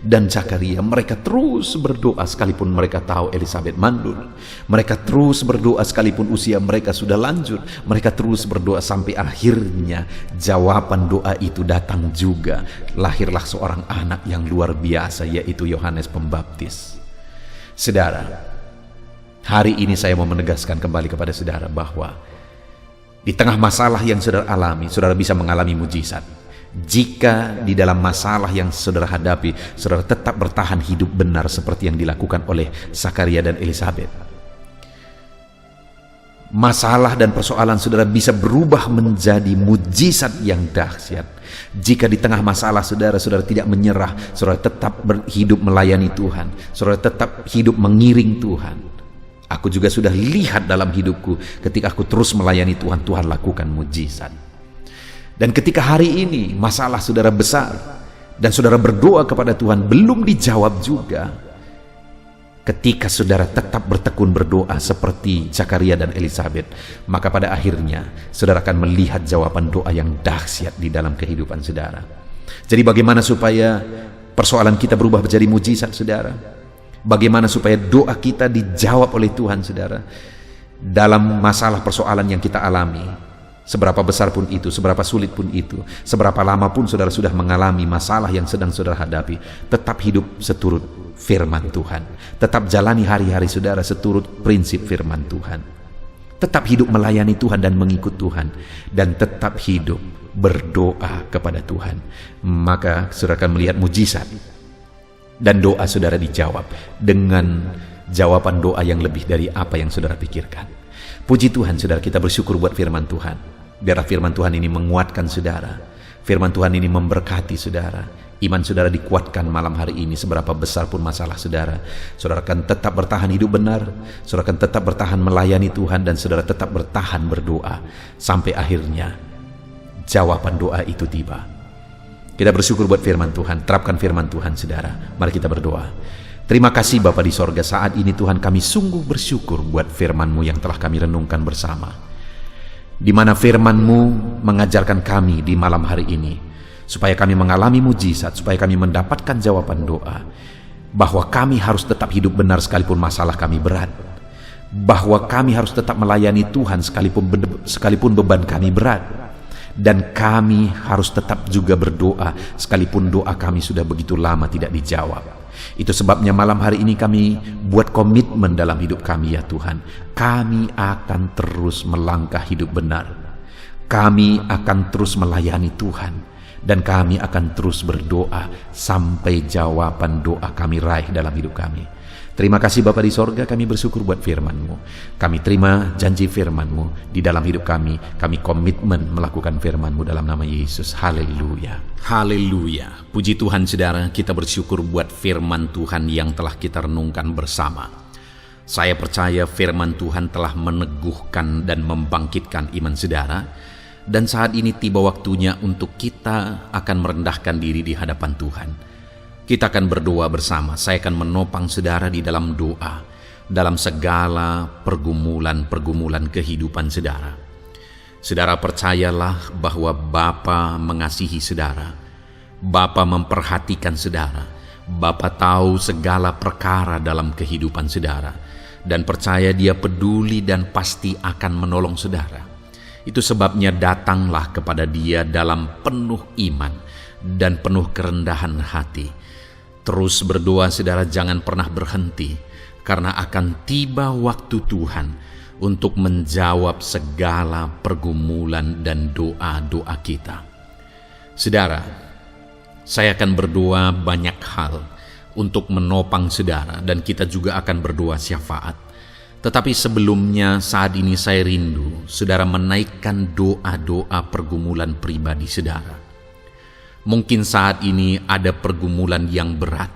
dan Zakaria. Mereka terus berdoa sekalipun mereka tahu Elisabet mandul. Mereka terus berdoa sekalipun usia mereka sudah lanjut. Mereka terus berdoa sampai akhirnya jawaban doa itu datang juga. Lahirlah seorang anak yang luar biasa, yaitu Yohanes Pembaptis. Saudara, hari ini saya mau menegaskan kembali kepada saudara bahwa di tengah masalah yang saudara alami, saudara bisa mengalami mujizat. Jika di dalam masalah yang saudara hadapi, saudara tetap bertahan hidup benar seperti yang dilakukan oleh Zakaria dan Elisabet, masalah dan persoalan saudara bisa berubah menjadi mujizat yang dahsyat. Jika di tengah masalah saudara tidak menyerah, saudara tetap hidup melayani Tuhan, saudara tetap hidup mengiring Tuhan. Aku juga sudah lihat dalam hidupku, ketika aku terus melayani Tuhan, Tuhan lakukan mujizat. Dan ketika hari ini masalah saudara besar dan saudara berdoa kepada Tuhan belum dijawab juga, ketika saudara tetap bertekun berdoa seperti Zakaria dan Elisabet, maka pada akhirnya saudara akan melihat jawaban doa yang dahsyat di dalam kehidupan saudara. Jadi bagaimana supaya persoalan kita berubah menjadi mujizat, saudara? Bagaimana supaya doa kita dijawab oleh Tuhan, saudara? Dalam masalah persoalan yang kita alami, seberapa besar pun itu, seberapa sulit pun itu, seberapa lama pun saudara sudah mengalami masalah yang sedang saudara hadapi, tetap hidup seturut firman Tuhan. Tetap jalani hari-hari saudara seturut prinsip firman Tuhan. Tetap hidup melayani Tuhan dan mengikut Tuhan. Dan tetap hidup berdoa kepada Tuhan. Maka saudara akan melihat mujizat. Dan doa saudara dijawab dengan jawaban doa yang lebih dari apa yang saudara pikirkan. Puji Tuhan, saudara, kita bersyukur buat firman Tuhan. Biarlah firman Tuhan ini menguatkan saudara. Firman Tuhan ini memberkati saudara. Iman saudara dikuatkan malam hari ini. Seberapa besar pun masalah saudara, saudara akan tetap bertahan hidup benar. Saudara akan tetap bertahan melayani Tuhan. Dan saudara tetap bertahan berdoa sampai akhirnya jawaban doa itu tiba. Kita bersyukur buat firman Tuhan. Terapkan firman Tuhan, saudara. Mari kita berdoa. Terima kasih Bapa di sorga, saat ini Tuhan kami sungguh bersyukur buat firman-Mu yang telah kami renungkan bersama, di mana firman-Mu mengajarkan kami di malam hari ini, supaya kami mengalami mujizat, supaya kami mendapatkan jawaban doa, bahwa kami harus tetap hidup benar sekalipun masalah kami berat, bahwa kami harus tetap melayani Tuhan sekalipun beban kami berat, dan kami harus tetap juga berdoa sekalipun doa kami sudah begitu lama tidak dijawab. Itu sebabnya malam hari ini kami buat komitmen dalam hidup kami, ya Tuhan. Kami akan terus melangkah hidup benar. Kami akan terus melayani Tuhan, dan kami akan terus berdoa sampai jawaban doa kami raih dalam hidup kami. Terima kasih Bapa di sorga, kami bersyukur buat firman-Mu. Kami terima janji firman-Mu di dalam hidup kami. Kami komitmen melakukan firman-Mu dalam nama Yesus. Haleluya. Haleluya. Puji Tuhan saudara, kita bersyukur buat firman Tuhan yang telah kita renungkan bersama. Saya percaya firman Tuhan telah meneguhkan dan membangkitkan iman saudara. Dan saat ini tiba waktunya untuk kita akan merendahkan diri di hadapan Tuhan. Kita akan berdoa bersama. Saya akan menopang saudara di dalam doa, dalam segala pergumulan-pergumulan kehidupan saudara. Saudara percayalah bahwa Bapa mengasihi saudara. Bapa memperhatikan saudara. Bapa tahu segala perkara dalam kehidupan saudara. Dan percaya Dia peduli dan pasti akan menolong saudara. Itu sebabnya datanglah kepada Dia dalam penuh iman dan penuh kerendahan hati. Terus berdoa saudara, jangan pernah berhenti, karena akan tiba waktu Tuhan untuk menjawab segala pergumulan dan doa-doa kita. Saudara, saya akan berdoa banyak hal untuk menopang saudara, dan kita juga akan berdoa syafaat. Tetapi sebelumnya saat ini saya rindu saudara menaikkan doa-doa pergumulan pribadi saudara. Mungkin saat ini ada pergumulan yang berat,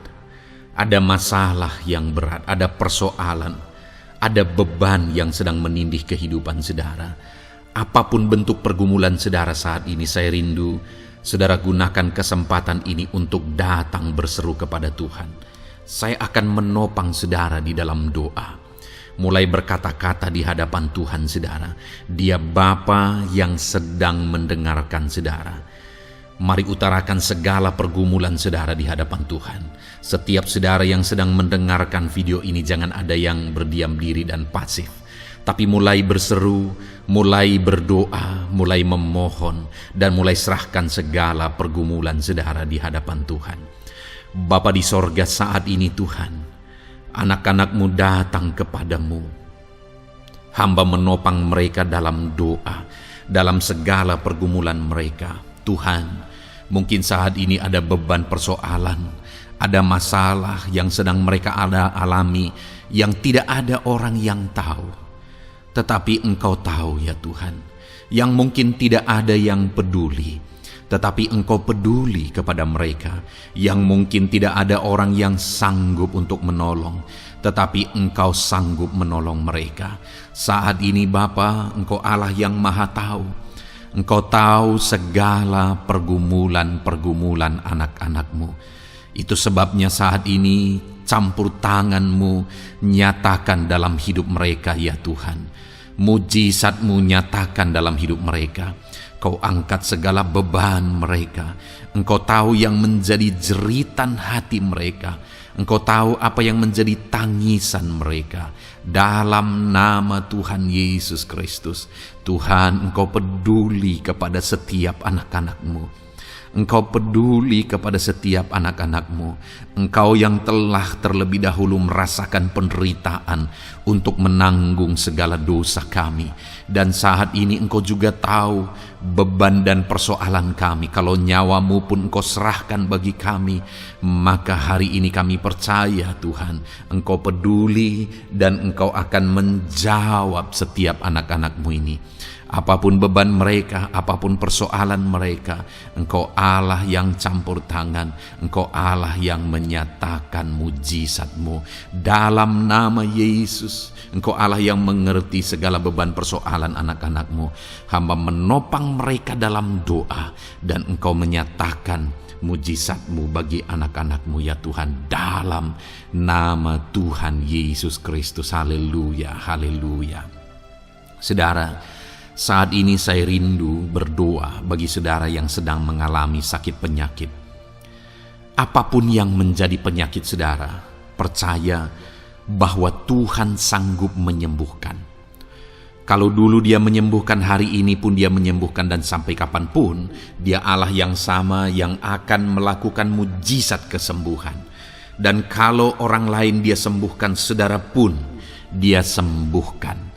ada masalah yang berat, ada persoalan, ada beban yang sedang menindih kehidupan saudara. Apapun bentuk pergumulan saudara saat ini, saya rindu saudara gunakan kesempatan ini untuk datang berseru kepada Tuhan. Saya akan menopang saudara di dalam doa. Mulai berkata-kata di hadapan Tuhan saudara. Dia Bapa yang sedang mendengarkan saudara. Mari utarakan segala pergumulan saudara di hadapan Tuhan. Setiap saudara yang sedang mendengarkan video ini, jangan ada yang berdiam diri dan pasif, tapi mulai berseru, mulai berdoa, mulai memohon, dan mulai serahkan segala pergumulan saudara di hadapan Tuhan. Bapa di sorga, saat ini Tuhan, anak-anak-Mu datang kepadamu. Hamba menopang mereka dalam doa, dalam segala pergumulan mereka. Tuhan, mungkin saat ini ada beban persoalan, ada masalah yang sedang mereka alami yang tidak ada orang yang tahu. Tetapi Engkau tahu ya Tuhan, yang mungkin tidak ada yang peduli, tetapi Engkau peduli kepada mereka. Yang mungkin tidak ada orang yang sanggup untuk menolong, tetapi Engkau sanggup menolong mereka. Saat ini Bapa, Engkau Allah yang Maha Tahu. Engkau tahu segala pergumulan-pergumulan anak-anak-Mu. Itu sebabnya saat ini campur tangan-Mu nyatakan dalam hidup mereka ya Tuhan. Mujizat-Mu nyatakan dalam hidup mereka. Kau angkat segala beban mereka. Engkau tahu yang menjadi jeritan hati mereka. Engkau tahu apa yang menjadi tangisan mereka. Dalam nama Tuhan Yesus Kristus, Tuhan, Engkau peduli kepada setiap anak-anak-Mu. Engkau peduli kepada setiap anak-anak-Mu. Engkau yang telah terlebih dahulu merasakan penderitaan untuk menanggung segala dosa kami. Dan saat ini Engkau juga tahu beban dan persoalan kami. Kalau nyawa-Mu pun Engkau serahkan bagi kami, maka hari ini kami percaya Tuhan, Engkau peduli dan Engkau akan menjawab setiap anak-anak-Mu ini. Apapun beban mereka, apapun persoalan mereka, Engkau Allah yang campur tangan, Engkau Allah yang menyatakan mujizat-Mu. Dalam nama Yesus, Engkau Allah yang mengerti segala beban persoalan anak-anak-Mu. Hamba menopang mereka dalam doa, dan Engkau menyatakan mujizat-Mu bagi anak-anak-Mu ya Tuhan. Dalam nama Tuhan Yesus Kristus. Haleluya, haleluya. Saudara, saat ini saya rindu berdoa bagi saudara yang sedang mengalami sakit penyakit. Apapun yang menjadi penyakit saudara, percaya bahwa Tuhan sanggup menyembuhkan. Kalau dulu Dia menyembuhkan, hari ini pun Dia menyembuhkan, dan sampai kapanpun Dia Allah yang sama yang akan melakukan mujizat kesembuhan. Dan kalau orang lain Dia sembuhkan, saudara pun Dia sembuhkan.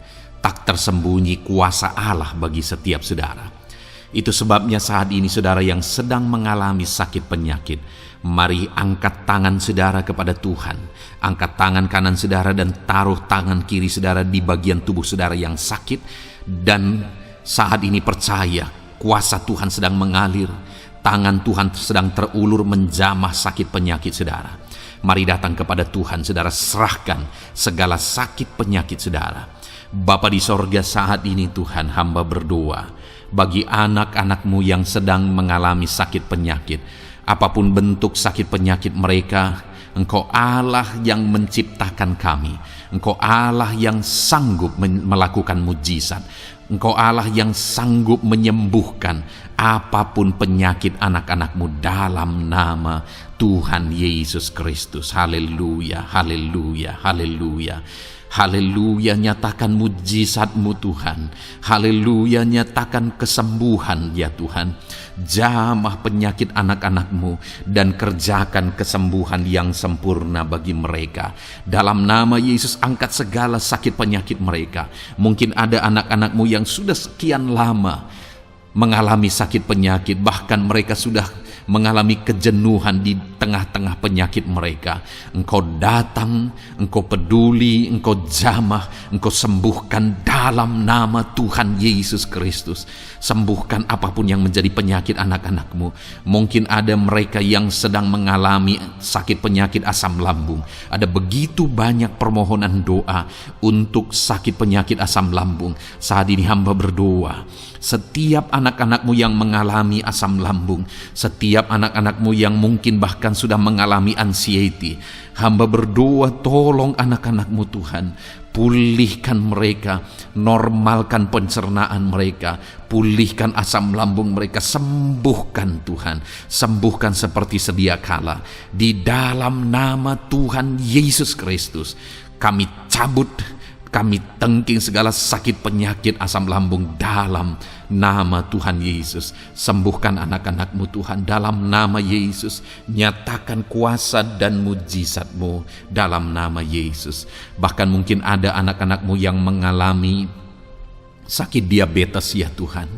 Tak tersembunyi kuasa Allah bagi setiap saudara. Itu sebabnya saat ini saudara yang sedang mengalami sakit penyakit, mari angkat tangan saudara kepada Tuhan. Angkat tangan kanan saudara dan taruh tangan kiri saudara di bagian tubuh saudara yang sakit. Dan saat ini percaya kuasa Tuhan sedang mengalir. Tangan Tuhan sedang terulur menjamah sakit penyakit saudara. Mari datang kepada Tuhan saudara, serahkan segala sakit penyakit saudara. Bapa di sorga, saat ini Tuhan hamba berdoa bagi anak-anak-Mu yang sedang mengalami sakit penyakit. Apapun bentuk sakit penyakit mereka, Engkau Allah yang menciptakan kami. Engkau Allah yang sanggup melakukan mujizat. Engkau Allah yang sanggup menyembuhkan apapun penyakit anak-anak-Mu dalam nama Tuhan Yesus Kristus. Haleluya, haleluya, haleluya. Haleluya, nyatakan mujizat-Mu Tuhan. Haleluya, nyatakan kesembuhan ya Tuhan. Jamah penyakit anak-anak-Mu dan kerjakan kesembuhan yang sempurna bagi mereka. Dalam nama Yesus, angkat segala sakit penyakit mereka. Mungkin ada anak-anak-Mu yang sudah sekian lama mengalami sakit penyakit, bahkan mereka sudah mengalami kejenuhan di tengah-tengah penyakit mereka. Engkau datang, Engkau peduli, Engkau jamah, Engkau sembuhkan dalam nama Tuhan Yesus Kristus. Sembuhkan apapun yang menjadi penyakit anak-anak-Mu. Mungkin ada mereka yang sedang mengalami sakit penyakit asam lambung. Ada begitu banyak permohonan doa untuk sakit penyakit asam lambung. Saat ini hamba berdoa, setiap anak-anak-Mu yang mengalami asam lambung, setiap anak-anak-Mu yang mungkin bahkan sudah mengalami anxiety, hamba berdoa, tolong anak-anak-Mu Tuhan, pulihkan mereka, normalkan pencernaan mereka, pulihkan asam lambung mereka, sembuhkan Tuhan, sembuhkan seperti sedia kala. Di dalam nama Tuhan Yesus Kristus, kami cabut, kami tengking segala sakit penyakit asam lambung dalam nama Tuhan Yesus. Sembuhkan anak-anak-Mu Tuhan dalam nama Yesus. Nyatakan kuasa dan mujizat-Mu dalam nama Yesus. Bahkan mungkin ada anak-anak-Mu yang mengalami sakit diabetes ya Tuhan,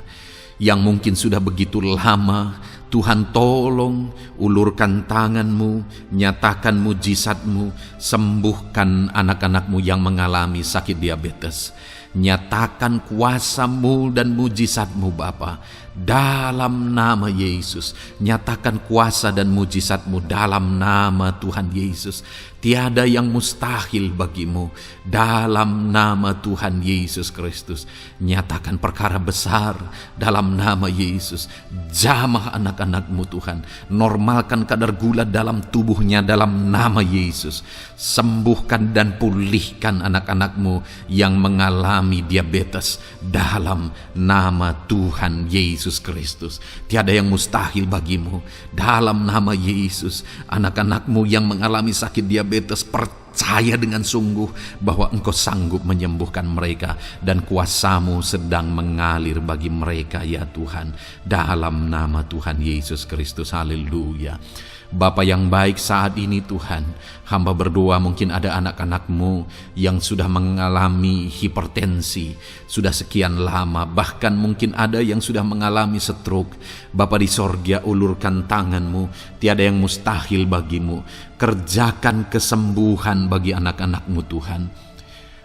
yang mungkin sudah begitu lama. Tuhan tolong, ulurkan tangan-Mu, nyatakan mujizat-Mu, sembuhkan anak-anak-Mu yang mengalami sakit diabetes. Nyatakan kuasa-Mu dan mujizat-Mu Bapa dalam nama Yesus. Nyatakan kuasa dan mujizat-Mu dalam nama Tuhan Yesus. Tiada yang mustahil bagi-Mu dalam nama Tuhan Yesus Kristus. Nyatakan perkara besar dalam nama Yesus. Jamah anak-anak-Mu Tuhan. Normalkan kadar gula dalam tubuhnya dalam nama Yesus. Sembuhkan dan pulihkan anak-anak-Mu yang mengalami diabetes dalam nama Tuhan Yesus Kristus. Tiada yang mustahil bagi-Mu dalam nama Yesus. Anak-anak-Mu yang mengalami sakit diabetes, percaya dengan sungguh bahwa Engkau sanggup menyembuhkan mereka dan kuasa-Mu sedang mengalir bagi mereka ya Tuhan, dalam nama Tuhan Yesus Kristus. Haleluya. Bapa yang baik, saat ini Tuhan, hamba berdoa mungkin ada anak-anak-Mu yang sudah mengalami hipertensi sudah sekian lama, bahkan mungkin ada yang sudah mengalami stroke. Bapa di sorga, ulurkan tangan-Mu, tiada yang mustahil bagi-Mu. Kerjakan kesembuhan bagi anak-anak-Mu Tuhan.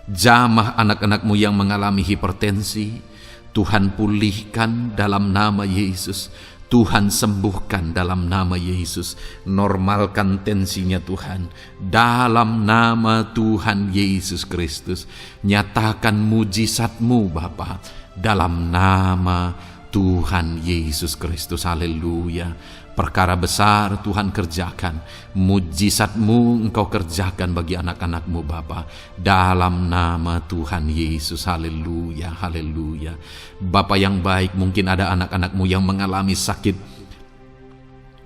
Jamah anak-anak-Mu yang mengalami hipertensi, Tuhan pulihkan dalam nama Yesus. Tuhan sembuhkan dalam nama Yesus. Normalkan tensinya Tuhan dalam nama Tuhan Yesus Kristus. Nyatakan mujizat-Mu Bapa dalam nama Tuhan Yesus Kristus. Haleluya. Perkara besar Tuhan kerjakan, mujizat-Mu Engkau kerjakan bagi anak-anak-Mu Bapa dalam nama Tuhan Yesus. Haleluya, haleluya. Bapa yang baik, mungkin ada anak-anak-Mu yang mengalami sakit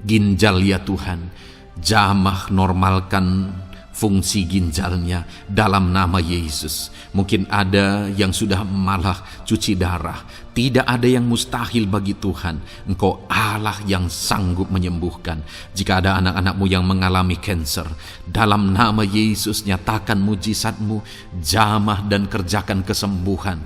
ginjal ya Tuhan. Jamah, normalkan fungsi ginjalnya dalam nama Yesus. Mungkin ada yang sudah malah cuci darah. Tidak ada yang mustahil bagi Tuhan. Engkau Allah yang sanggup menyembuhkan. Jika ada anak-anak-Mu yang mengalami kanker, dalam nama Yesus nyatakan mujizat-Mu, jamah dan kerjakan kesembuhan.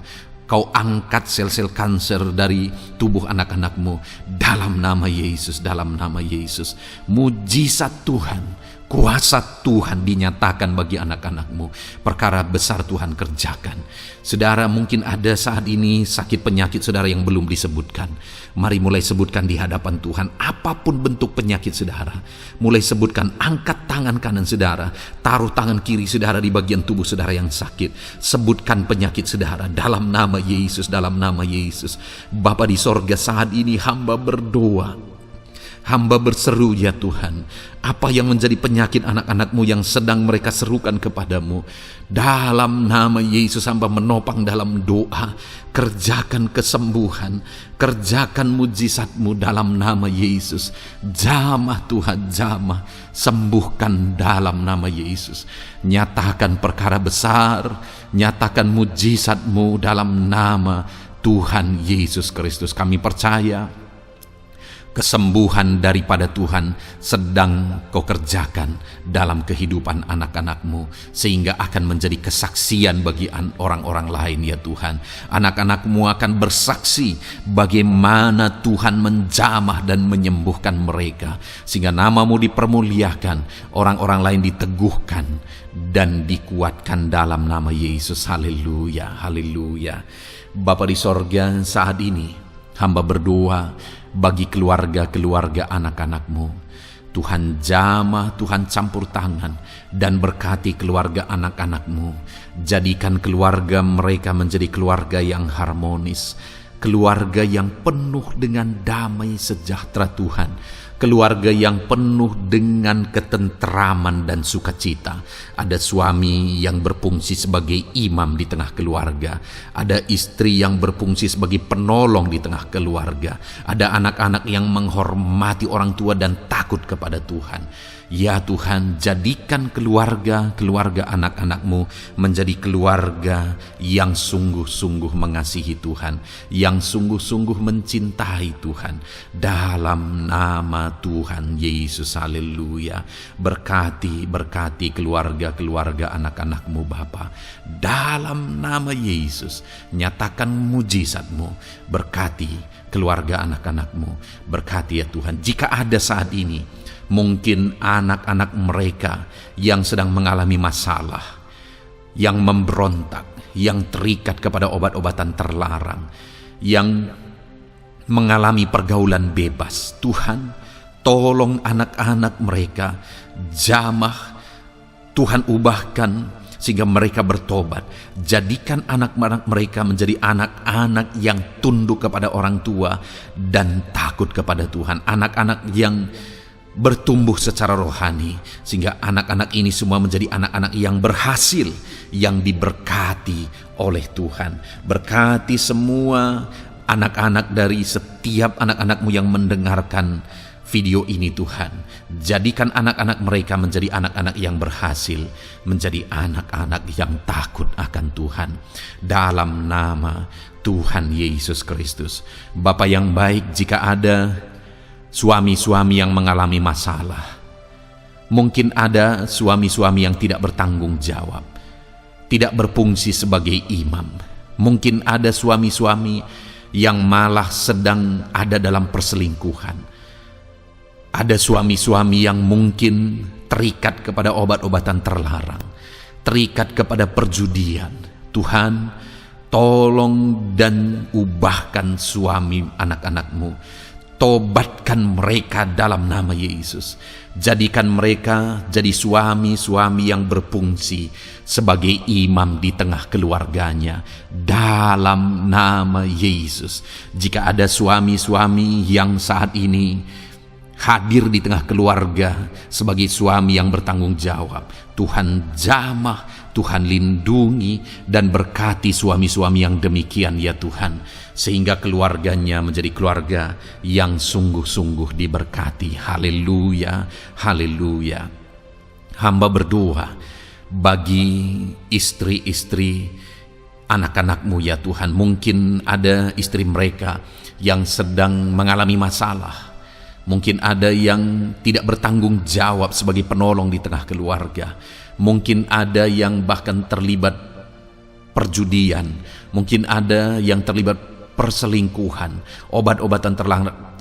Kau angkat sel-sel kanser dari tubuh anak-anakmu dalam nama Yesus, dalam nama Yesus. Mujizat Tuhan, kuasa Tuhan dinyatakan bagi anak-anakmu. Perkara besar Tuhan kerjakan. Saudara, mungkin ada saat ini sakit penyakit saudara yang belum disebutkan. Mari mulai sebutkan di hadapan Tuhan. Apapun bentuk penyakit saudara, mulai sebutkan. Angkat tangan kanan saudara, taruh tangan kiri saudara di bagian tubuh saudara yang sakit. Sebutkan penyakit saudara dalam nama Yesus, dalam nama Yesus. Bapa di sorga, saat ini hamba berdoa, hamba berseru, ya Tuhan, apa yang menjadi penyakit anak-anakmu yang sedang mereka serukan kepadamu, dalam nama Yesus hamba menopang dalam doa. Kerjakan kesembuhan, kerjakan mujizatmu dalam nama Yesus. Jamah Tuhan, jamah, sembuhkan dalam nama Yesus. Nyatakan perkara besar, nyatakan mujizatmu dalam nama Tuhan Yesus Kristus. Kami percaya kesembuhan daripada Tuhan sedang kau kerjakan dalam kehidupan anak-anakmu, sehingga akan menjadi kesaksian bagi orang-orang lain, ya Tuhan. Anak-anakmu akan bersaksi bagaimana Tuhan menjamah dan menyembuhkan mereka, sehingga namamu dipermuliakan, orang-orang lain diteguhkan dan dikuatkan dalam nama Yesus. Haleluya, haleluya. Bapa di sorga, saat ini hamba berdoa bagi keluarga-keluarga anak-anakmu. Tuhan jamah, Tuhan campur tangan dan berkati keluarga anak-anakmu. Jadikan keluarga mereka menjadi keluarga yang harmonis, keluarga yang penuh dengan damai sejahtera Tuhan, keluarga yang penuh dengan ketenteraman dan sukacita. Ada suami yang berfungsi sebagai imam di tengah keluarga, ada istri yang berfungsi sebagai penolong di tengah keluarga, ada anak-anak yang menghormati orang tua dan takut kepada Tuhan. Ya Tuhan, jadikan keluarga anak-anakmu menjadi keluarga yang sungguh-sungguh mengasihi Tuhan, yang sungguh-sungguh mencintai Tuhan. Dalam nama Tuhan Yesus, haleluya. Berkati keluarga anak-anakmu Bapa. Dalam nama Yesus, nyatakan mujizatmu. Berkati keluarga anak-anakmu. Berkati ya Tuhan. Jika ada saat ini mungkin anak-anak mereka yang sedang mengalami masalah, yang memberontak, yang terikat kepada obat-obatan terlarang, yang mengalami pergaulan bebas, Tuhan, tolong anak-anak mereka, jamah, Tuhan ubahkan sehingga mereka bertobat. Jadikan anak-anak mereka menjadi anak-anak yang tunduk kepada orang tua dan takut kepada Tuhan. Anak-anak yang bertumbuh secara rohani, sehingga anak-anak ini semua menjadi anak-anak yang berhasil, yang diberkati oleh Tuhan. Berkati semua anak-anak dari setiap anak-anakmu yang mendengarkan video ini Tuhan. Jadikan anak-anak mereka menjadi anak-anak yang berhasil, menjadi anak-anak yang takut akan Tuhan. Dalam nama Tuhan Yesus Kristus. Bapa yang baik, jika ada suami-suami yang mengalami masalah, mungkin ada suami-suami yang tidak bertanggung jawab, tidak berfungsi sebagai imam. Mungkin ada suami-suami yang malah sedang ada dalam perselingkuhan. Ada suami-suami yang mungkin terikat kepada obat-obatan terlarang, terikat kepada perjudian. Tuhan, tolong dan ubahkan suami anak-anakmu. Tobatkan mereka dalam nama Yesus. Jadikan mereka jadi suami-suami yang berfungsi sebagai imam di tengah keluarganya. Dalam nama Yesus. Jika ada suami-suami yang saat ini hadir di tengah keluarga sebagai suami yang bertanggung jawab, Tuhan jamah, Tuhan lindungi dan berkati suami-suami yang demikian ya Tuhan, sehingga keluarganya menjadi keluarga yang sungguh-sungguh diberkati. Haleluya, haleluya. Hamba berdoa bagi istri-istri anak-anakmu ya Tuhan. Mungkin ada istri mereka yang sedang mengalami masalah. Mungkin ada yang tidak bertanggung jawab sebagai penolong di tengah keluarga. Mungkin ada yang bahkan terlibat perjudian, mungkin ada yang terlibat perselingkuhan, obat-obatan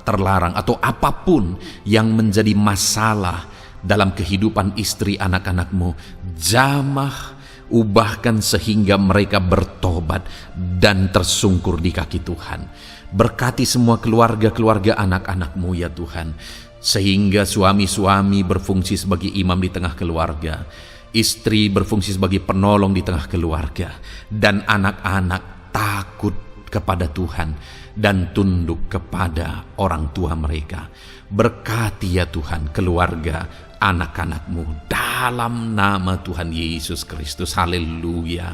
terlarang, atau apapun yang menjadi masalah dalam kehidupan istri anak-anakmu, jamah, ubahkan sehingga mereka bertobat dan tersungkur di kaki Tuhan. Berkati semua keluarga-keluarga anak-anakmu ya Tuhan, sehingga suami-suami berfungsi sebagai imam di tengah keluarga, istri berfungsi sebagai penolong di tengah keluarga, dan anak-anak takut kepada Tuhan dan tunduk kepada orang tua mereka. Berkati ya Tuhan keluarga anak-anakmu dalam nama Tuhan Yesus Kristus. Haleluya.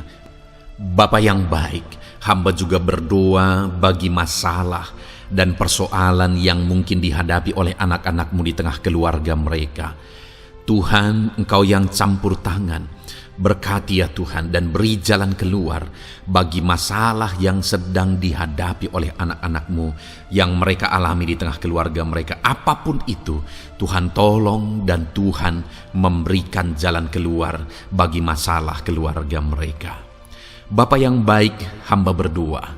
Bapa yang baik, hamba juga berdoa bagi masalah dan persoalan yang mungkin dihadapi oleh anak-anakmu di tengah keluarga mereka. Tuhan, Engkau yang campur tangan, berkati ya Tuhan dan beri jalan keluar bagi masalah yang sedang dihadapi oleh anak-anakmu yang mereka alami di tengah keluarga mereka. Apapun itu, Tuhan tolong dan Tuhan memberikan jalan keluar bagi masalah keluarga mereka. Bapa yang baik, hamba berdoa,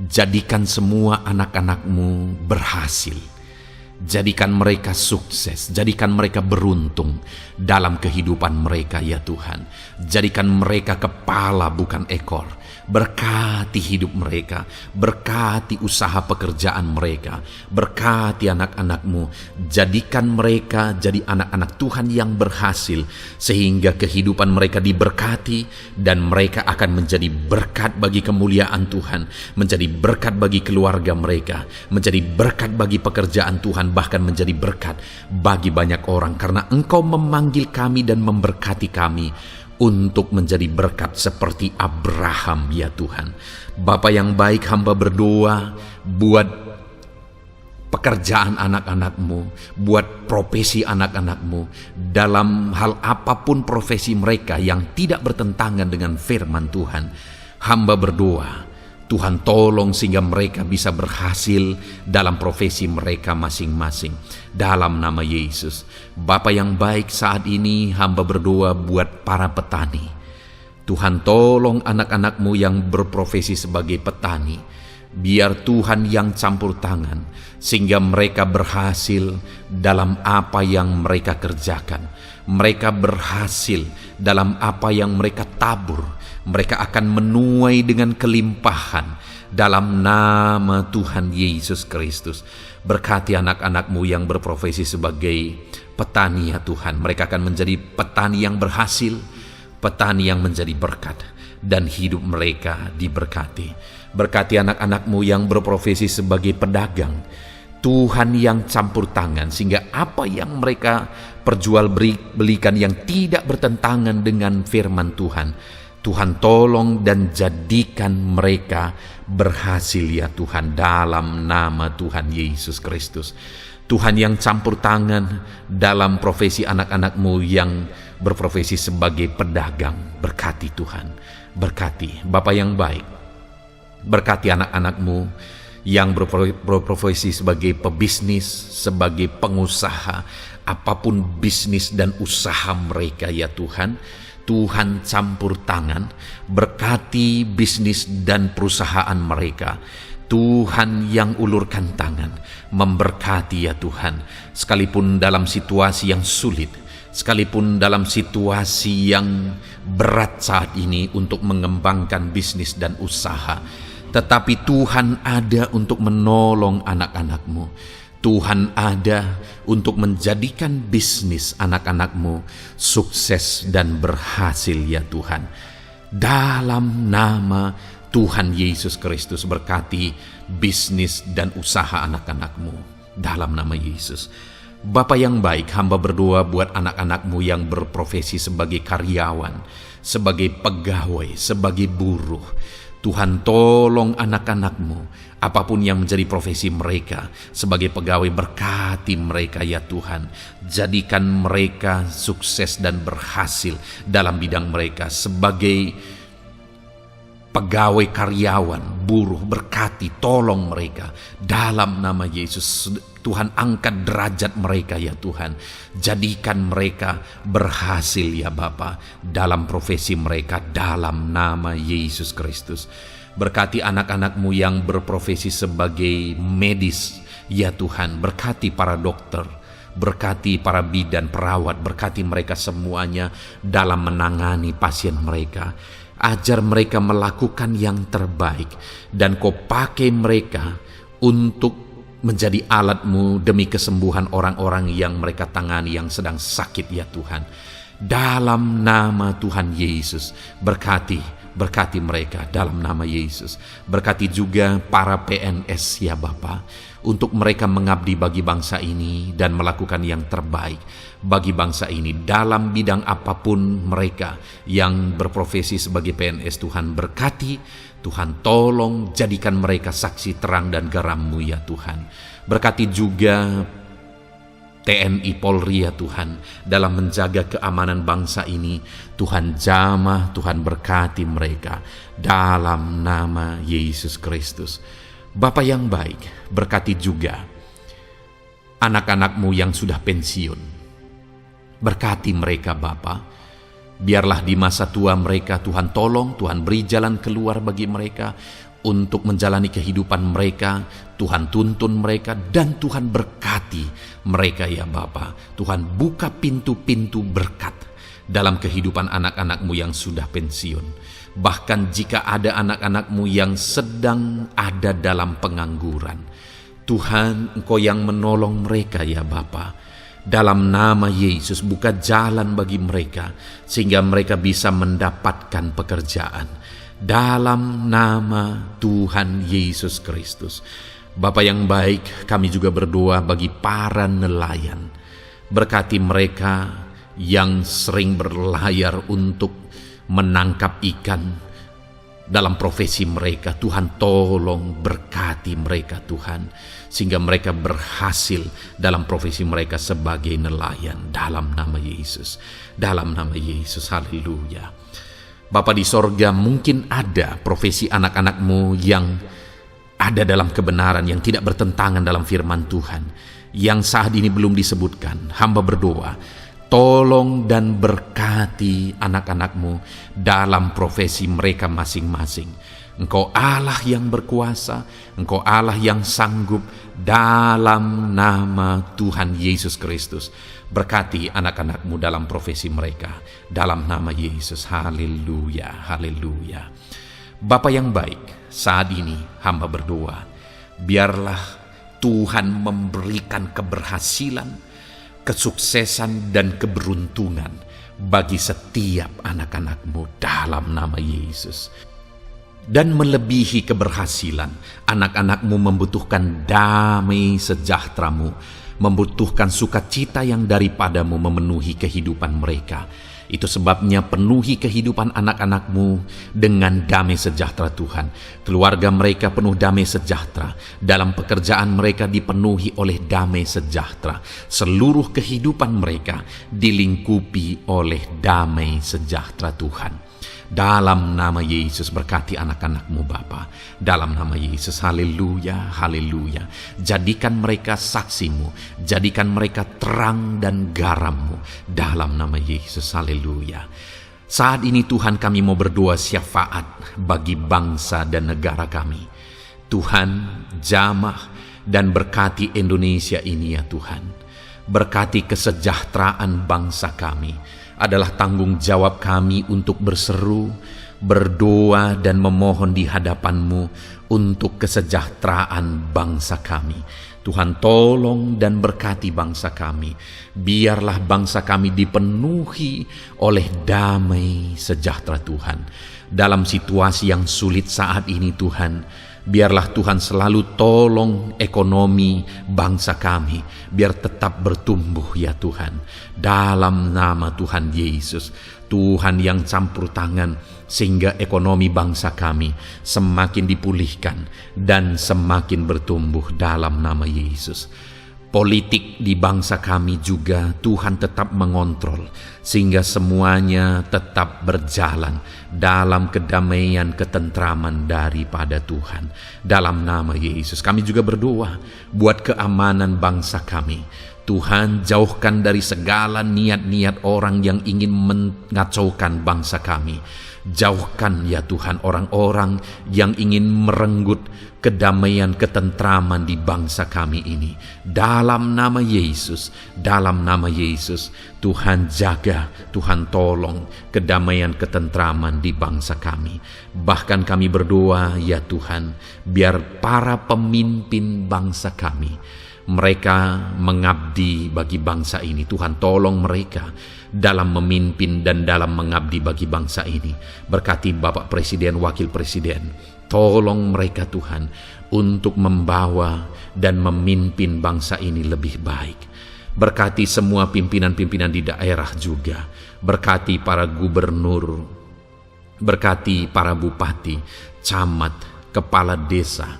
jadikan semua anak-anakmu berhasil. Jadikan mereka sukses, jadikan mereka beruntung dalam kehidupan mereka ya Tuhan. Jadikan mereka kepala bukan ekor. Berkati hidup mereka, berkati usaha pekerjaan mereka, berkati anak-anakmu. Jadikan mereka jadi anak-anak Tuhan yang berhasil, sehingga kehidupan mereka diberkati dan mereka akan menjadi berkat bagi kemuliaan Tuhan, menjadi berkat bagi keluarga mereka, menjadi berkat bagi pekerjaan Tuhan, bahkan menjadi berkat bagi banyak orang, karena Engkau memanggil kami dan memberkati kami untuk menjadi berkat seperti Abraham ya Tuhan. Bapa yang baik, hamba berdoa buat pekerjaan anak-anakmu, buat profesi anak-anakmu, dalam hal apapun profesi mereka yang tidak bertentangan dengan firman Tuhan. Hamba berdoa Tuhan tolong sehingga mereka bisa berhasil dalam profesi mereka masing-masing. Dalam nama Yesus. Bapa yang baik, saat ini hamba berdoa buat para petani. Tuhan tolong anak-anakmu yang berprofesi sebagai petani. Biar Tuhan yang campur tangan sehingga mereka berhasil dalam apa yang mereka kerjakan. Mereka berhasil dalam apa yang mereka tabur. Mereka akan menuai dengan kelimpahan dalam nama Tuhan Yesus Kristus. Berkati anak-anakmu yang berprofesi sebagai petani ya Tuhan. Mereka akan menjadi petani yang berhasil, petani yang menjadi berkat, dan hidup mereka diberkati. Berkati anak-anakmu yang berprofesi sebagai pedagang. Tuhan yang campur tangan sehingga apa yang mereka perjualbelikan yang tidak bertentangan dengan firman Tuhan, Tuhan tolong dan jadikan mereka berhasil ya Tuhan, dalam nama Tuhan Yesus Kristus. Tuhan yang campur tangan dalam profesi anak-anakmu yang berprofesi sebagai pedagang. Berkati Tuhan, berkati Bapa yang baik. Berkati anak-anakmu yang berprofesi sebagai pebisnis, sebagai pengusaha, apapun bisnis dan usaha mereka ya Tuhan. Tuhan campur tangan, berkati bisnis dan perusahaan mereka. Tuhan yang ulurkan tangan, memberkati ya Tuhan. Sekalipun dalam situasi yang sulit, sekalipun dalam situasi yang berat saat ini untuk mengembangkan bisnis dan usaha, tetapi Tuhan ada untuk menolong anak-anakmu. Tuhan ada untuk menjadikan bisnis anak-anakmu sukses dan berhasil ya Tuhan. Dalam nama Tuhan Yesus Kristus, berkati bisnis dan usaha anak-anakmu. Dalam nama Yesus. Bapa yang baik, hamba berdoa buat anak-anakmu yang berprofesi sebagai karyawan, sebagai pegawai, sebagai buruh. Tuhan tolong anak-anakmu, apapun yang menjadi profesi mereka, sebagai pegawai berkati mereka ya Tuhan. Jadikan mereka sukses dan berhasil dalam bidang mereka. Sebagai pegawai, karyawan, buruh, berkati, tolong mereka dalam nama Yesus. Tuhan, angkat derajat mereka ya Tuhan, jadikan mereka berhasil ya Bapa dalam profesi mereka dalam nama Yesus Kristus. Berkati anak-anak-Mu yang berprofesi sebagai medis ya Tuhan, berkati para dokter, berkati para bidan, perawat, berkati mereka semuanya dalam menangani pasien mereka. Ajar mereka melakukan yang terbaik, dan Kau pakai mereka untuk menjadi alat-Mu demi kesembuhan orang-orang yang mereka tangani yang sedang sakit ya Tuhan. Dalam nama Tuhan Yesus, berkati mereka dalam nama Yesus. Berkati juga para PNS ya Bapa, untuk mereka mengabdi bagi bangsa ini dan melakukan yang terbaik bagi bangsa ini dalam bidang apapun mereka yang berprofesi sebagai PNS. Tuhan berkati, Tuhan tolong jadikan mereka saksi terang dan garam-Mu ya Tuhan. Berkati juga TNI Polri ya Tuhan dalam menjaga keamanan bangsa ini. Tuhan jamah, Tuhan berkati mereka dalam nama Yesus Kristus. Bapa yang baik, berkati juga anak-anak-Mu yang sudah pensiun. Berkati mereka Bapa. Biarlah di masa tua mereka Tuhan tolong, Tuhan beri jalan keluar bagi mereka untuk menjalani kehidupan mereka. Tuhan tuntun mereka dan Tuhan berkati mereka ya Bapa. Tuhan buka pintu-pintu berkat dalam kehidupan anak-anak-Mu yang sudah pensiun. Bahkan jika ada anak-anak-Mu yang sedang ada dalam pengangguran, Tuhan, Engkau yang menolong mereka ya Bapa. Dalam nama Yesus, buka jalan bagi mereka sehingga mereka bisa mendapatkan pekerjaan. Dalam nama Tuhan Yesus Kristus. Bapa yang baik, kami juga berdoa bagi para nelayan. Berkati mereka yang sering berlayar untuk menangkap ikan dalam profesi mereka. Tuhan tolong berkati mereka Tuhan, sehingga mereka berhasil dalam profesi mereka sebagai nelayan dalam nama Yesus. Dalam nama Yesus, haleluya. Bapa di sorga, mungkin ada profesi anak-anak-Mu yang ada dalam kebenaran, yang tidak bertentangan dalam firman Tuhan, yang saat ini belum disebutkan. Hamba berdoa, tolong dan berkati anak-anak-Mu dalam profesi mereka masing-masing. Engkau Allah yang berkuasa, Engkau Allah yang sanggup, dalam nama Tuhan Yesus Kristus. Berkati anak-anak-Mu dalam profesi mereka, dalam nama Yesus. Haleluya, haleluya. Bapa yang baik, saat ini hamba berdoa, biarlah Tuhan memberikan keberhasilan, kesuksesan dan keberuntungan bagi setiap anak-anak-Mu dalam nama Yesus. Dan melebihi keberhasilan, anak-anak-Mu membutuhkan damai sejahtera-Mu, membutuhkan sukacita yang daripada-Mu memenuhi kehidupan mereka. Itu sebabnya penuhi kehidupan anak-anak-Mu dengan damai sejahtera Tuhan. Keluarga mereka penuh damai sejahtera. Dalam pekerjaan mereka dipenuhi oleh damai sejahtera. Seluruh kehidupan mereka dilingkupi oleh damai sejahtera Tuhan. Dalam nama Yesus, berkati anak-anak-Mu Bapa. Dalam nama Yesus, haleluya, haleluya. Jadikan mereka saksi-Mu, jadikan mereka terang dan garam-Mu. Dalam nama Yesus, haleluya. Saat ini Tuhan, kami mau berdoa syafaat bagi bangsa dan negara kami. Tuhan, jamah dan berkati Indonesia ini ya Tuhan. Berkati kesejahteraan bangsa kami. Adalah tanggung jawab kami untuk berseru, berdoa dan memohon di hadapan-Mu untuk kesejahteraan bangsa kami. Tuhan tolong dan berkati bangsa kami. Biarlah bangsa kami dipenuhi oleh damai sejahtera Tuhan. Dalam situasi yang sulit saat ini Tuhan, biarlah Tuhan selalu tolong ekonomi bangsa kami, biar tetap bertumbuh ya Tuhan. Dalam nama Tuhan Yesus, Tuhan yang campur tangan, sehingga ekonomi bangsa kami semakin dipulihkan dan semakin bertumbuh dalam nama Yesus. politik di bangsa kami juga Tuhan tetap mengontrol, sehingga semuanya tetap berjalan dalam kedamaian, ketentraman daripada Tuhan. Dalam nama Yesus kami juga berdoa buat keamanan bangsa kami. Tuhan, jauhkan dari segala niat-niat orang yang ingin mengacaukan bangsa kami. Jauhkan ya Tuhan orang-orang yang ingin merenggut kedamaian, ketentraman di bangsa kami ini. Dalam nama Yesus, dalam nama Yesus, Tuhan jaga, Tuhan tolong kedamaian, ketentraman di bangsa kami. Bahkan kami berdoa ya Tuhan, biar para pemimpin bangsa kami, mereka mengabdi bagi bangsa ini. Tuhan tolong mereka dalam memimpin dan dalam mengabdi bagi bangsa ini. Berkati Bapak Presiden, Wakil Presiden, tolong mereka Tuhan untuk membawa dan memimpin bangsa ini lebih baik. Berkati semua pimpinan-pimpinan di daerah juga. Berkati para gubernur, berkati para bupati, camat, kepala desa,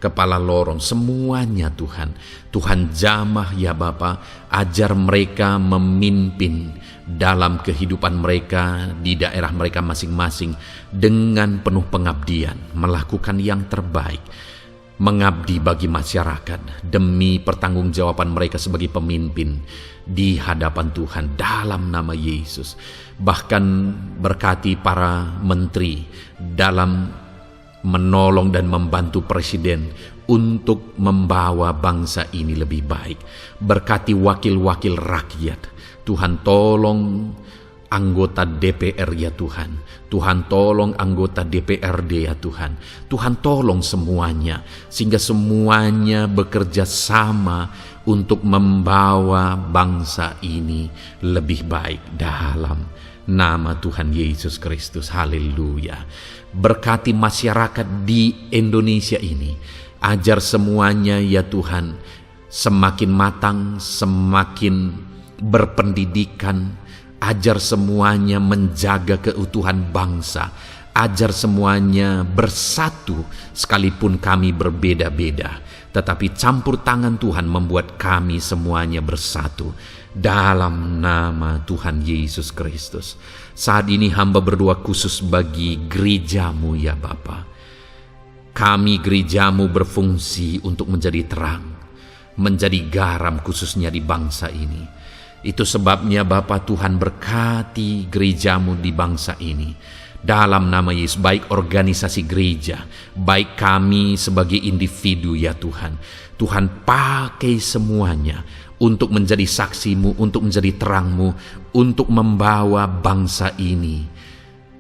kepala lorong, semuanya Tuhan. Tuhan jamah ya Bapa, ajar mereka memimpin dalam kehidupan mereka di daerah mereka masing-masing dengan penuh pengabdian, melakukan yang terbaik, mengabdi bagi masyarakat demi pertanggungjawaban mereka sebagai pemimpin di hadapan Tuhan dalam nama Yesus. Bahkan berkati para menteri dalam menolong dan membantu presiden untuk membawa bangsa ini lebih baik. Berkati wakil-wakil rakyat. Tuhan tolong anggota DPR ya Tuhan. Tuhan tolong anggota DPRD ya Tuhan. Tuhan tolong semuanya, sehingga semuanya bekerja sama untuk membawa bangsa ini lebih baik dalam nama Tuhan Yesus Kristus. Haleluya. Berkati masyarakat di Indonesia ini. Ajar semuanya ya Tuhan semakin matang, semakin berpendidikan. Ajar semuanya menjaga keutuhan bangsa. Ajar semuanya bersatu sekalipun kami berbeda-beda. Tetapi campur tangan Tuhan membuat kami semuanya bersatu. Dalam nama Tuhan Yesus Kristus. Saat ini hamba berdoa khusus bagi gerejamu ya Bapa. Kami gerejamu berfungsi untuk menjadi terang, menjadi garam khususnya di bangsa ini. Itu sebabnya Bapa Tuhan berkati gerejamu di bangsa ini. Dalam nama Yesus, baik organisasi gereja, baik kami sebagai individu ya Tuhan. Tuhan pakai semuanya untuk menjadi saksimu, untuk menjadi terangmu, untuk membawa bangsa ini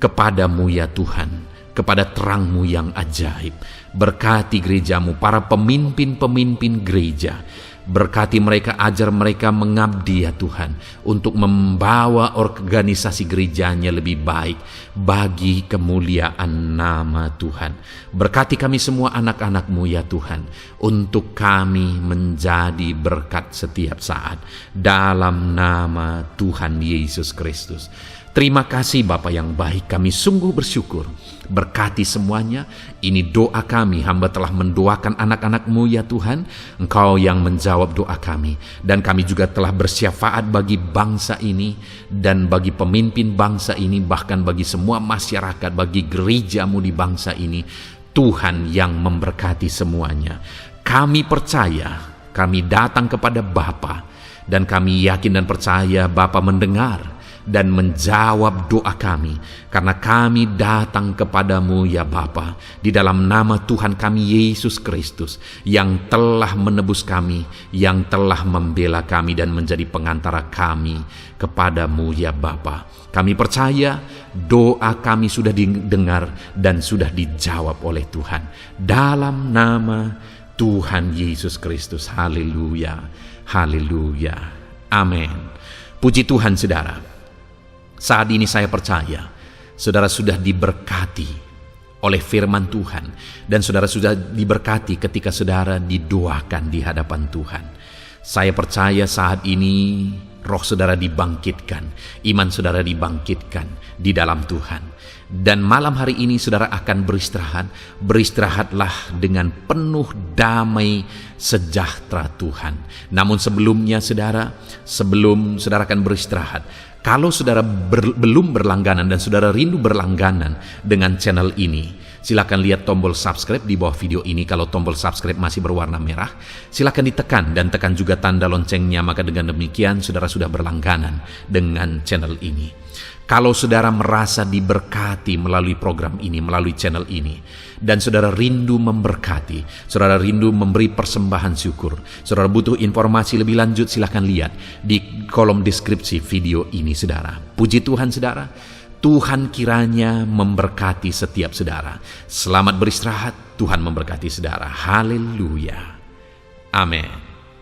kepadamu ya Tuhan, kepada terangmu yang ajaib. Berkati gerejamu, para pemimpin-pemimpin gereja. Berkati mereka, ajar mereka mengabdi ya Tuhan, untuk membawa organisasi gerejanya lebih baik bagi kemuliaan nama Tuhan. Berkati kami semua anak-anak-Mu ya Tuhan, untuk kami menjadi berkat setiap saat dalam nama Tuhan Yesus Kristus. Terima kasih Bapa yang baik, kami sungguh bersyukur. Berkati semuanya, ini doa kami, hamba telah mendoakan anak-anak-Mu ya Tuhan, Engkau yang menjawab doa kami. Dan kami juga telah bersyafaat bagi bangsa ini, dan bagi pemimpin bangsa ini, bahkan bagi semua masyarakat, bagi gereja-Mu di bangsa ini. Tuhan yang memberkati semuanya. Kami percaya, kami datang kepada Bapa, dan kami yakin dan percaya Bapa mendengar dan menjawab doa kami, karena kami datang kepadamu ya Bapa, di dalam nama Tuhan kami Yesus Kristus, yang telah menebus kami, yang telah membela kami dan menjadi pengantara kami kepadamu ya Bapa. Kami percaya doa kami sudah didengar dan sudah dijawab oleh Tuhan, dalam nama Tuhan Yesus Kristus. Haleluya, haleluya, amin. Puji Tuhan saudara. Saat ini saya percaya saudara sudah diberkati oleh firman Tuhan, dan saudara sudah diberkati ketika saudara didoakan di hadapan Tuhan. Saya percaya saat ini roh saudara dibangkitkan, iman saudara dibangkitkan di dalam Tuhan. Dan malam hari ini saudara akan beristirahat. Beristirahatlah dengan penuh damai sejahtera Tuhan. Namun sebelumnya sebelum saudara akan beristirahat, kalau saudara belum berlangganan dan saudara rindu berlangganan dengan channel ini, silakan lihat tombol subscribe di bawah video ini. Kalau tombol subscribe masih berwarna merah, silakan ditekan dan tekan juga tanda loncengnya. Maka dengan demikian saudara sudah berlangganan dengan channel ini. Kalau saudara merasa diberkati melalui program ini, melalui channel ini, dan saudara rindu memberkati, saudara rindu memberi persembahan syukur, saudara butuh informasi lebih lanjut, silakan lihat di kolom deskripsi video ini, saudara. Puji Tuhan, saudara. Tuhan kiranya memberkati setiap saudara. Selamat beristirahat. Tuhan memberkati saudara. Haleluya. Amin.